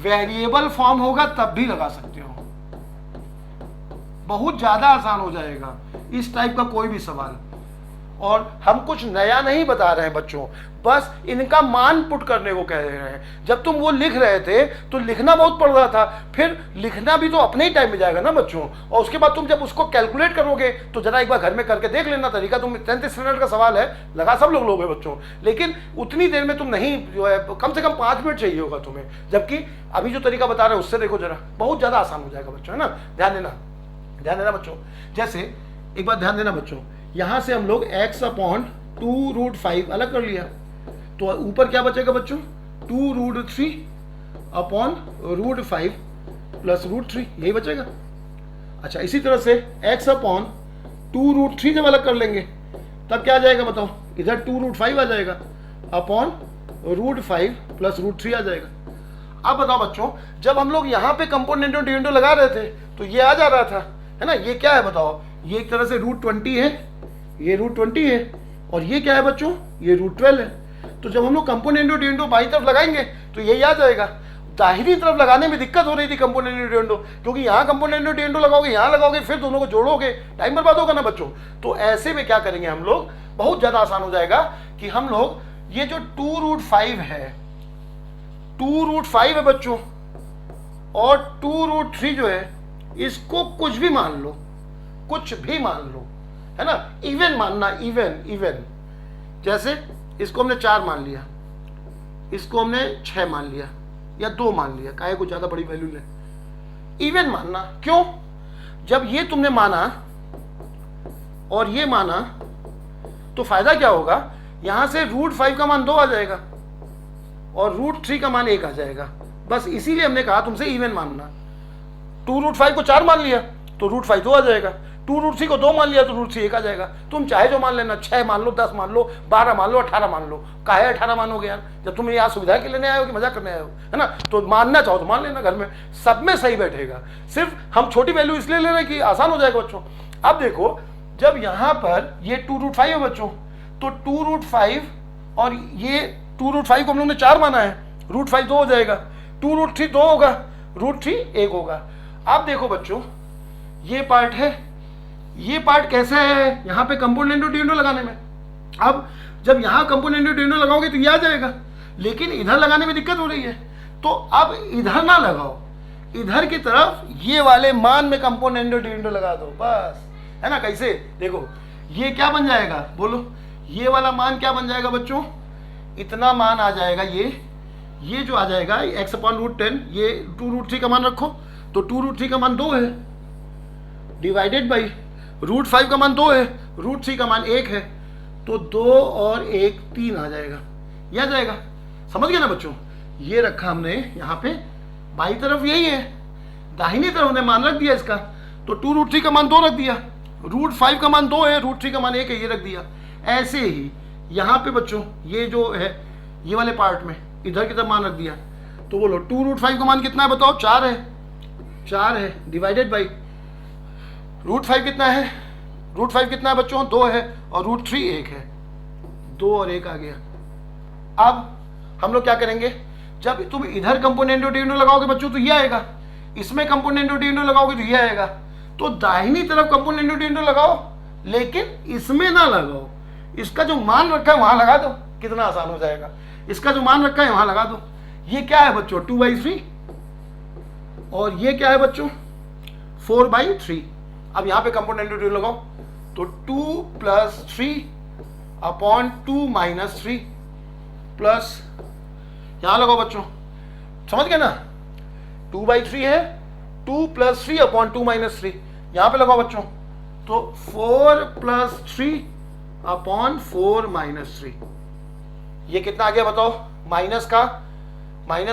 वेरिएबल फॉर्म होगा तब भी लगा सकते हो, बहुत ज्यादा आसान हो जाएगा इस टाइप का कोई भी सवाल। और हम कुछ नया नहीं बता रहे हैं बच्चों, बस इनका मान पुट करने को कह रहे हैं। जब तुम वो लिख रहे थे तो लिखना बहुत पड़ रहा था, फिर लिखना भी तो अपने ही टाइम में जाएगा ना बच्चों, और उसके बाद तुम जब उसको कैलकुलेट करोगे तो जरा एक बार घर में करके देख लेना तरीका। तुम 10th स्टैंडर्ड का सवाल है, लगा सब लोग लोगे बच्चों, लेकिन उतनी देर में तुम नहीं, जो है कम से कम 5 मिनट चाहिए होगा तुम्हें, जबकि अभी जो तरीका बता रहे हैं उससे देखो जरा, बहुत ज़्यादा आसान हो जाएगा बच्चों, है ना। ध्यान देना, ध्यान देना बच्चों। जैसे एक बात ध्यान देना बच्चों, यहां से हम लोग x/2√5 अलग कर लिया, तो ऊपर क्या बचेगा बच्चों, 2√3/√5 प्लस √3, यही बचेगा। अच्छा, इसी तरह से x/2√3 जब अलग कर लेंगे तब क्या आ जाएगा बताओ, इधर 2√5 आ जाएगा अपॉन √5 प्लस √3 आ जाएगा। अब बताओ बच्चों, जब हम लोग यहाँ पे कंपोनेंट डिविडेंड लगा रहे थे तो ये आ जा रहा था, है ना। ये क्या है बताओ, ये एक तरह से √20 है, ये √20 है, और ये क्या है बच्चों, ये √12 है। तो जब हम लोग कंपोनेंट डिविडेंड बाई तरफ लगाएंगे तो यही आ जाएगा। दाहिनी तरफ लगाने में दिक्कत हो रही थी कंपोनेंट डिविडेंड, क्योंकि यहाँ कंपोनेंट डिविडेंड लगाओगे, यहाँ लगाओगे, फिर दोनों को जोड़ोगे, टाइम बर्बाद होगा ना बच्चों। तो ऐसे में क्या करेंगे हम लोग, बहुत ज्यादा आसान हो जाएगा कि हम लोग ये जो 2√5 है, 2√5 है बच्चों, और 2√3 जो है इसको कुछ भी मान लो, कुछ भी मान लो, है ना, इवन मानना, इवन। जैसे इसको हमने 4 मान लिया, इसको हमने 6 मान लिया, या 2 मान लिया, काहे को ज्यादा बड़ी वैल्यू ले, इवन मानना। क्यों, जब ये तुमने माना और ये माना तो फायदा क्या होगा, यहां से √5 का मान 2 आ जाएगा और √3 का मान 1 आ जाएगा। बस इसीलिए हमने कहा तुमसे इवन मानना। 2√5 को 4 मान लिया तो √5 2 आ जाएगा, 2√3 को 2 मान लिया तो √3 1 आ जाएगा। तुम चाहे जो मान लेना, 6 मान लो, 10 मान लो, 12 मान लो, 18 मान लो। काहे 18 मानोगे यार, जब तुम यहाँ सुविधा के लेने आए हो कि मजाक करने आए हो, है ना। तो मानना चाहो तो मान लेना, घर में सब में सही बैठेगा। सिर्फ हम छोटी वैल्यू इसलिए ले रहे हैं कि आसान हो जाएगा बच्चों। अब देखो, जब यहाँ पर ये 2√5 है बच्चों, तो 2√5 और ये 2√5 को हम लोग ने 4 माना है, √5 2 हो जाएगा, 2√3 2 होगा, √3 1 होगा। अब देखो बच्चों, ये पार्ट है, ये पार्ट कैसे है, यहाँ पे कंपोनेंट डिविडेंड लगाने में। अब जब यहाँ कंपोनेंट डिविडेंड लगाओगे तो ये आ जाएगा, लेकिन इधर लगाने में दिक्कत हो रही है, तो अब इधर ना लगाओ, इधर की तरफ ये वाले मान में कंपोनेंट डिविडेंड लगा दो, बस, है ना। कैसे, देखो ये क्या बन जाएगा, बोलो, ये वाला मान क्या बन जाएगा बच्चों, इतना मान आ जाएगा, ये जो आ जाएगा x/√10, ये 2√3 का मान रखो, तो 2√3 का मान 2 है, डिवाइडेड बाई √5 का मान 2 है, √3 का मान 1 है, तो 2 और 1 3 आ जाएगा, ये आ जाएगा। समझ गए ना बच्चों, ये रखा हमने यहाँ पे, बाई तरफ यही है, दाहिनी तरफ हमने मान रख दिया इसका, तो 2√3 का मान 2 रख दिया, √5 का मान 2 है, √3 का मान 1 है, ये रख दिया। ऐसे ही यहाँ पे बच्चों, ये जो है ये वाले पार्ट में इधर की तरफ मान रख दिया, तो बोलो 2√5 का मान कितना है बताओ, 4 है, डिवाइडेड बाई √5 कितना है, √5 कितना है बच्चों, 2 है, और √3 1 है, 2 और 1 आ गया। अब हम लोग क्या करेंगे, जब तुम इधर कंपोनेंट डिविडेंड लगाओगे बच्चों तो ये आएगा, इसमें कंपोनेंट डिविडेंड लगाओगे तो ये आएगा। तो दाहिनी तरफ कंपोनेंट डिविडेंड लगाओ, लेकिन इसमें ना लगाओ, इसका जो मान रखा है वहां लगा दो, कितना आसान हो जाएगा। इसका जो मान रखा है वहां लगा दो। ये क्या है बच्चों, 2/3, और ये क्या है बच्चों, 4/3। अब यहाँ पे कंपोनेंट डिविडेंड लगाओ, तो 2 + 3/2 - 3 प्लस, यहाँ लगाओ बच्चों, समझ गए ना, 2/3 है, 2 + 3/2 - 3, यहाँ पे लगाओ बच्चों, तो 4 + 3/4 - 3। ये कितना आ गया बताओ, माइनस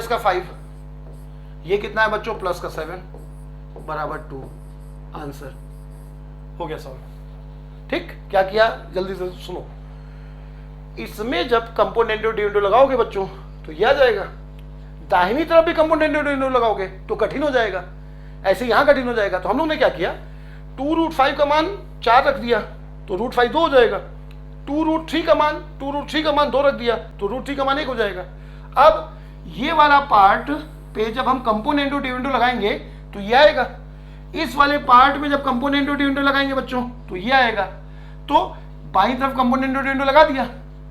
का 5, ये कितना है बच्चों, प्लस का 7 बराबर 2। आंसर हो गया सॉल्व। ठीक, क्या किया, जल्दी से सुनो। इसमें जब कंपोनेंट डिविडेंड लगाओगे बच्चों तो ये आ जाएगा, दाहिनी तरफ भी कंपोनेंट डिविडेंड लगाओगे तो कठिन हो जाएगा, ऐसे यहां कठिन हो जाएगा। तो हम लोग ने क्या किया, 2√5 का मान 4 रख दिया तो √5 2 हो जाएगा, 2√3 का मान 2 रख दिया तो √3 का मान 1 हो जाएगा। अब ये वाला पार्ट पे जब हम कंपोनेंट डिविडेंड लगाएंगे तो ये आएगा, इस वाले पार्ट में जब कंपोनेंट डिविडेंड लगाएंगे बच्चों तो ये आएगा। तो बाईं तरफ कंपोनेंट डिविडेंड लगा दिया,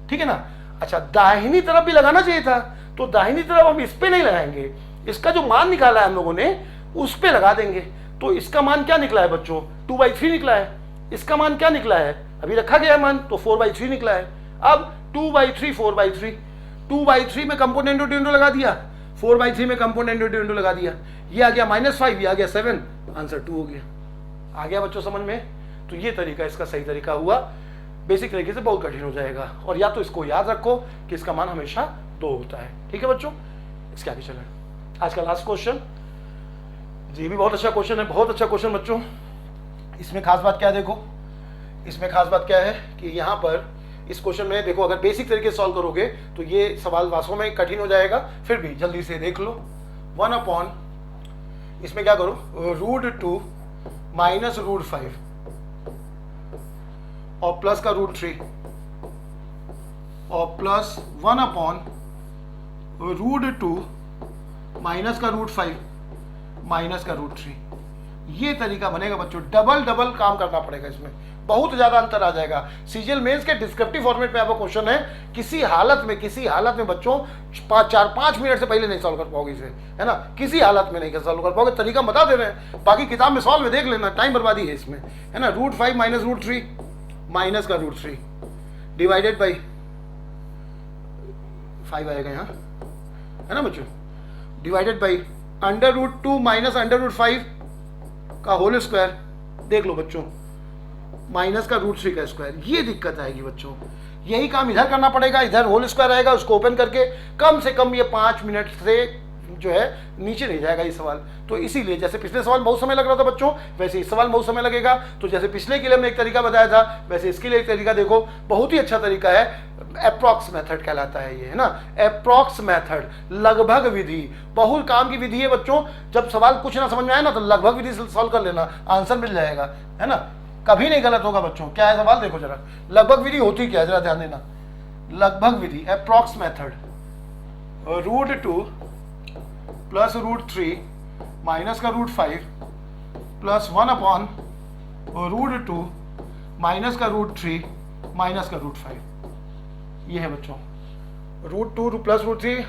ठीक है ना। अच्छा, दाहिनी तरफ भी लगाना चाहिए था, तो दाहिनी तरफ हम इस पे नहीं लगाएंगे, इसका जो मान निकाला है हम लोगों ने उस पे लगा देंगे। तो इसका मान क्या निकला है बच्चों, 2/3 निकला है। इसका मान क्या निकला है, अभी रखा गया है मान, तो 4/3 निकला है। अब 2/3 4/3, 2/3 में कंपोनेंट डिविडेंड लगा दिया, 4/3 में कंपोनेंट डिविडेंड लगा दिया, ये आ गया -5, ये आ गया 7, आंसर 2 हो गया। आ गया बच्चों समझ में। तो ये तरीका इसका सही तरीका हुआ, बेसिक तरीके से बहुत कठिन हो जाएगा। और या तो इसको याद रखो कि इसका मान हमेशा 2 होता है, ठीक है बच्चों। इसके आगे चलें, आज का लास्ट क्वेश्चन, ये भी बहुत अच्छा क्वेश्चन है, बहुत अच्छा क्वेश्चन बच्चों। इसमें खास बात क्या है, देखो इसमें खास बात क्या है कि यहाँ पर इस क्वेश्चन में देखो, अगर बेसिक तरीके से सॉल्व करोगे तो ये सवाल वास्तव में कठिन हो जाएगा, फिर भी जल्दी से देख लो। 1/, इसमें क्या करो, √2 माइनस √5 और प्लस का √3 और प्लस 1/√2 माइनस का √5 माइनस का √3। ये तरीका बनेगा बच्चों, डबल काम करना पड़ेगा, इसमें बहुत ज्यादा अंतर आ जाएगा। सीजीएल मेंस के डिस्क्रिप्टिव फॉर्मेट में आपका क्वेश्चन है, किसी हालत में बच्चों 4-5 मिनट से पहले नहीं सॉल्व कर पाओगे इसे, है ना, किसी हालत में नहीं सॉल्व कर पाओगे। तरीका बता दे रहे हैं, बाकी किताब में सॉल्व में देख लेना, टाइम बर्बादी है इसमें, है ना। √5 माइनस √3 माइनस का √3 डिवाइडेड बाई 5 आएगा यहाँ, है ना बच्चों, डिवाइडेड बाई √2 माइनस √5 का होल स्क्वायर, देख लो बच्चों, माइनस का √3 का स्क्वायर। ये दिक्कत आएगी बच्चों, यही काम इधर करना पड़ेगा, इधर होल स्क्वायर आएगा, उसको ओपन करके कम से कम ये 5 मिनट से जो है नीचे नहीं जाएगा ये सवाल। तो इसीलिए जैसे पिछले सवाल बहुत समय लग रहा था बच्चों, वैसे इस सवाल बहुत समय लगेगा। तो जैसे पिछले के लिए हमने एक तरीका बताया था, वैसे इसके लिए एक तरीका देखो, बहुत ही अच्छा तरीका है, अप्रॉक्स मेथड कहलाता है ये, है ना, अप्रॉक्स मेथड, लगभग विधि। बहुत काम की विधि है बच्चों, जब सवाल कुछ ना समझ में आए ना तो लगभग विधि से सॉल्व कर लेना, आंसर मिल जाएगा, है ना, कभी नहीं गलत होगा बच्चों। क्या है सवाल, देखो जरा, लगभग विधि होती क्या है जरा ध्यान देना। लगभग विधि, अप्रॉक्स मेथड, √2 प्लस √3 माइनस का √5 प्लस 1/√2 माइनस का √3 माइनस का √5। ये है बच्चों √2 प्लस √3,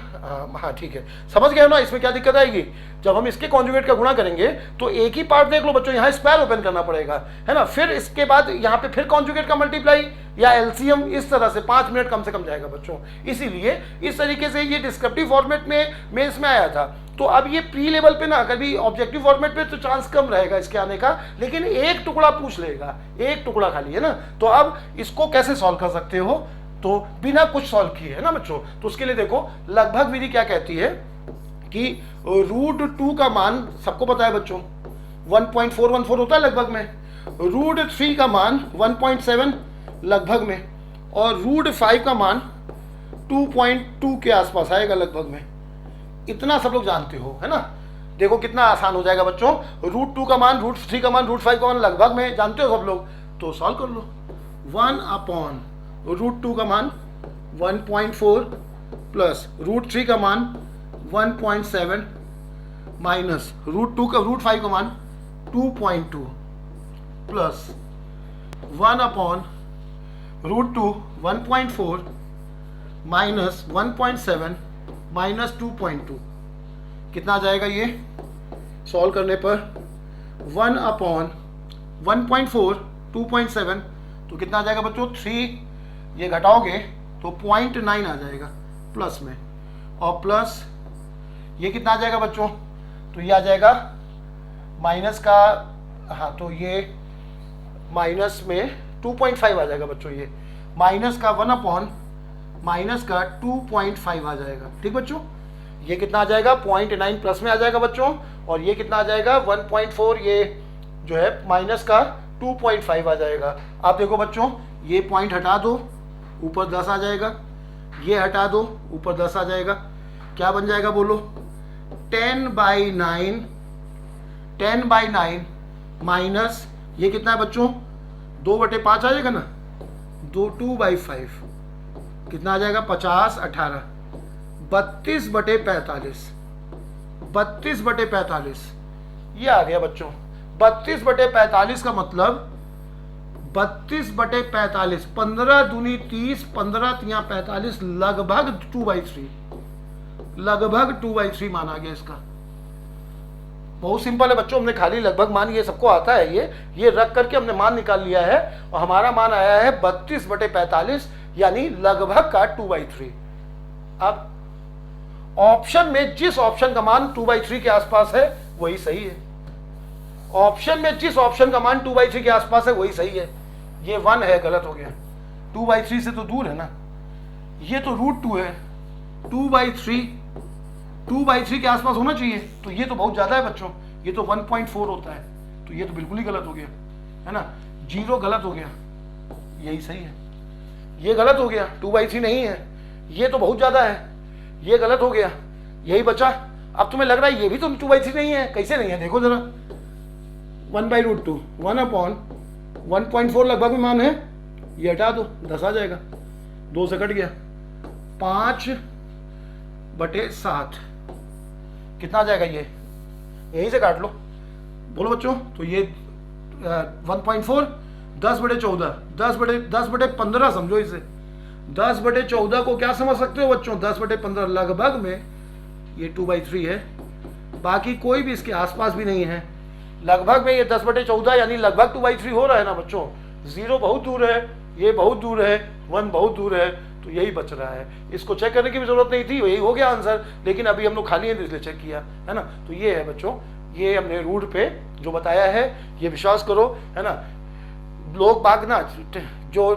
हाँ ठीक है, समझ गए हो ना। इसमें क्या दिक्कत आएगी, जब हम इसके कॉन्जुगेट का गुणा करेंगे तो एक ही पार्ट देख लो बच्चों, यहाँ स्क्वायर ओपन करना पड़ेगा, है ना, फिर इसके बाद यहाँ पे फिर कॉन्जुगेट का मल्टीप्लाई या एलसीएम, इस तरह से 5 मिनट कम से कम जाएगा बच्चों। इसीलिए इस तरीके से ये डिस्क्रिप्टिव फॉर्मेट में इसमें आया था। तो अब ये प्री लेवल पे ना, कभी ऑब्जेक्टिव फॉर्मेट पे तो चांस कम रहेगा इसके आने का, लेकिन एक टुकड़ा पूछ लेगा, एक टुकड़ा खाली, है ना। तो अब इसको कैसे सॉल्व कर सकते हो, तो बिना कुछ सॉल्व किए, है ना बच्चों। तो उसके लिए देखो, लगभग विधि क्या कहती है कि √2 का मान सबको पता है बच्चों 1.414 होता है लगभग में, √3 का मान 1.7 लगभग में, और √5 का मान 2.2 के आसपास आएगा लगभग में। इतना सब लोग जानते हो, है ना। देखो कितना आसान हो जाएगा बच्चों, √2 का मान, √3 का मान, √5 का मान लगभग में जानते हो सब लोग, तो सॉल्व कर लो। 1/√2 का मान 1.4 प्लस √3 का मान 1.7 माइनस √5 का मान 2.2 प्लस 1/√2 1.4 माइनस 1.7 माइनस 2.2, कितना आ जाएगा ये सॉल्व करने पर, 1/1.4 2.7, तो कितना आ जाएगा बच्चों 3, ये घटाओगे तो 0.9 आ जाएगा प्लस में, और प्लस ये कितना आ जाएगा बच्चों, तो ये आ जाएगा माइनस का, हाँ तो ये माइनस में 2.5 आ जाएगा बच्चों, ये माइनस का 1/ माइनस का 2.5 आ जाएगा, ठीक बच्चों। ये कितना आ जाएगा 0.9 प्लस में आ जाएगा बच्चों, और ये कितना आ जाएगा 1.4, ये जो है माइनस का 2.5 आ जाएगा। आप देखो बच्चों, ये पॉइंट हटा दो, ऊपर 10 आ जाएगा, ये हटा दो, ऊपर 10 आ जाएगा, क्या बन जाएगा बोलो? 10/9, 10/9 माइनस ये कितना है बच्चों? 2/5 आ जाएगा ना, 2/5 कितना आ जाएगा? 50, 18, 32/45, 32/45 ये आ गया बच्चों। 32/45 का मतलब 32/45, 15 दूनी 30, 15 तिया 45, लगभग 2/3, लगभग 2/3 माना गया इसका। बहुत सिंपल है बच्चों, हमने खाली लगभग मान, ये सबको आता है, ये रख करके हमने मान निकाल लिया है और हमारा मान आया है 32/45 यानी लगभग का 2/3। अब ऑप्शन में जिस ऑप्शन का मान 2/3 के आसपास है वही सही है। ऑप्शन में जिस ऑप्शन का मान 2/3 के आसपास है वही सही है। ये 1 है, गलत हो गया, 2/3 से तो दूर है ना। ये तो √2 है, 2/3 के आसपास होना चाहिए, तो ये तो बहुत ज्यादा है बच्चों, ये तो 1.4 होता है, तो ये तो बिल्कुल ही गलत हो गया, है ना। 0 गलत हो गया, यही सही है। ये गलत हो गया, 2/3 नहीं है, ये तो बहुत ज्यादा है, ये गलत हो गया, यही बचा। अब तुम्हें लग रहा है ये भी तो 2/3 नहीं है, कैसे नहीं है? देखो जरा, 1/√2, 1/1.4 लगभग में मान है, ये हटा दो, 10 आ जाएगा, 2 से कट गया, 5/7 कितना आ जाएगा? ये यहीं से काट लो, बोलो बच्चों। तो ये 1.4, 10/14, 10/15 समझो इसे, 10/14 को क्या समझ सकते हो बच्चों? 10/15 लगभग में ये 2/3 है, बाकी कोई भी इसके आसपास भी नहीं है। लगभग में ये 10/14 यानी लगभग 2/3 हो रहा है ना बच्चों। 0 बहुत दूर है, ये बहुत दूर है, 1 बहुत दूर है, तो यही बच रहा है। इसको चेक करने की भी जरूरत नहीं थी, यही हो गया आंसर, लेकिन अभी हम लोग खाली है इसलिए चेक किया, है ना। तो ये है बच्चों, ये हमने रूट पे जो बताया है, ये विश्वास करो, है ना। लोग बाग ना, जो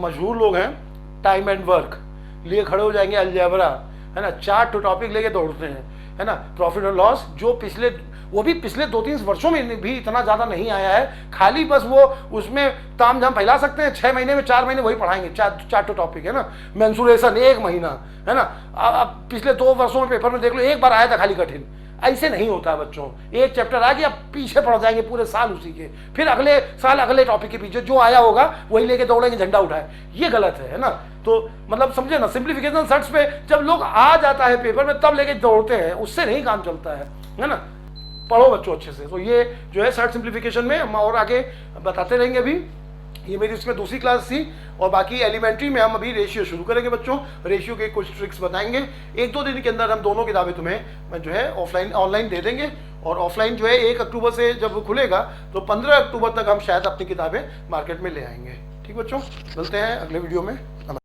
मशहूर लोग हैं, टाइम एंड वर्क लिए खड़े हो जाएंगे, अलजेब्रा, है ना, 4 टॉपिक लेके दौड़ते हैं, है ना। प्रॉफिट और लॉस जो पिछले 2-3 वर्षों में भी इतना ज्यादा नहीं आया है, खाली बस वो उसमें ताम झाम फैला सकते हैं। 6 महीने में 4 महीने वही पढ़ाएंगे, 4 टॉपिक, है ना। मेंसुरेशन 1 महीना, है ना। अब पिछले 2 वर्षों में पेपर में देख लो, एक बार आया था खाली कठिन। ऐसे नहीं होता है बच्चों, एक चैप्टर आ गया, पीछे पड़ जाएंगे पूरे साल उसी के, फिर अगले साल अगले टॉपिक के पीछे जो आया होगा वही लेके दौड़ेंगे, झंडा उठाए। ये गलत है ना। तो मतलब समझे ना, सिंप्लीफिकेशन सर्च पे जब लोग आ जाता है पेपर में तब लेके दौड़ते हैं, उससे नहीं काम चलता है ना। पढ़ो बच्चों अच्छे से। तो ये जो है सर्च सिंप्लीफिकेशन में हम और आगे बताते रहेंगे। अभी ये मेरी इसमें दूसरी क्लास थी, और बाकी एलिमेंट्री में हम अभी रेशियो शुरू करेंगे बच्चों। रेशियो के कुछ ट्रिक्स बताएंगे। 1-2 दिन के अंदर हम दोनों किताबें तुम्हें जो है ऑनलाइन दे देंगे, और ऑफलाइन जो है 1 अक्टूबर से जब खुलेगा तो 15 अक्टूबर तक हम शायद अपनी किताबें मार्केट में ले आएंगे। ठीक बच्चों, मिलते हैं अगले वीडियो में।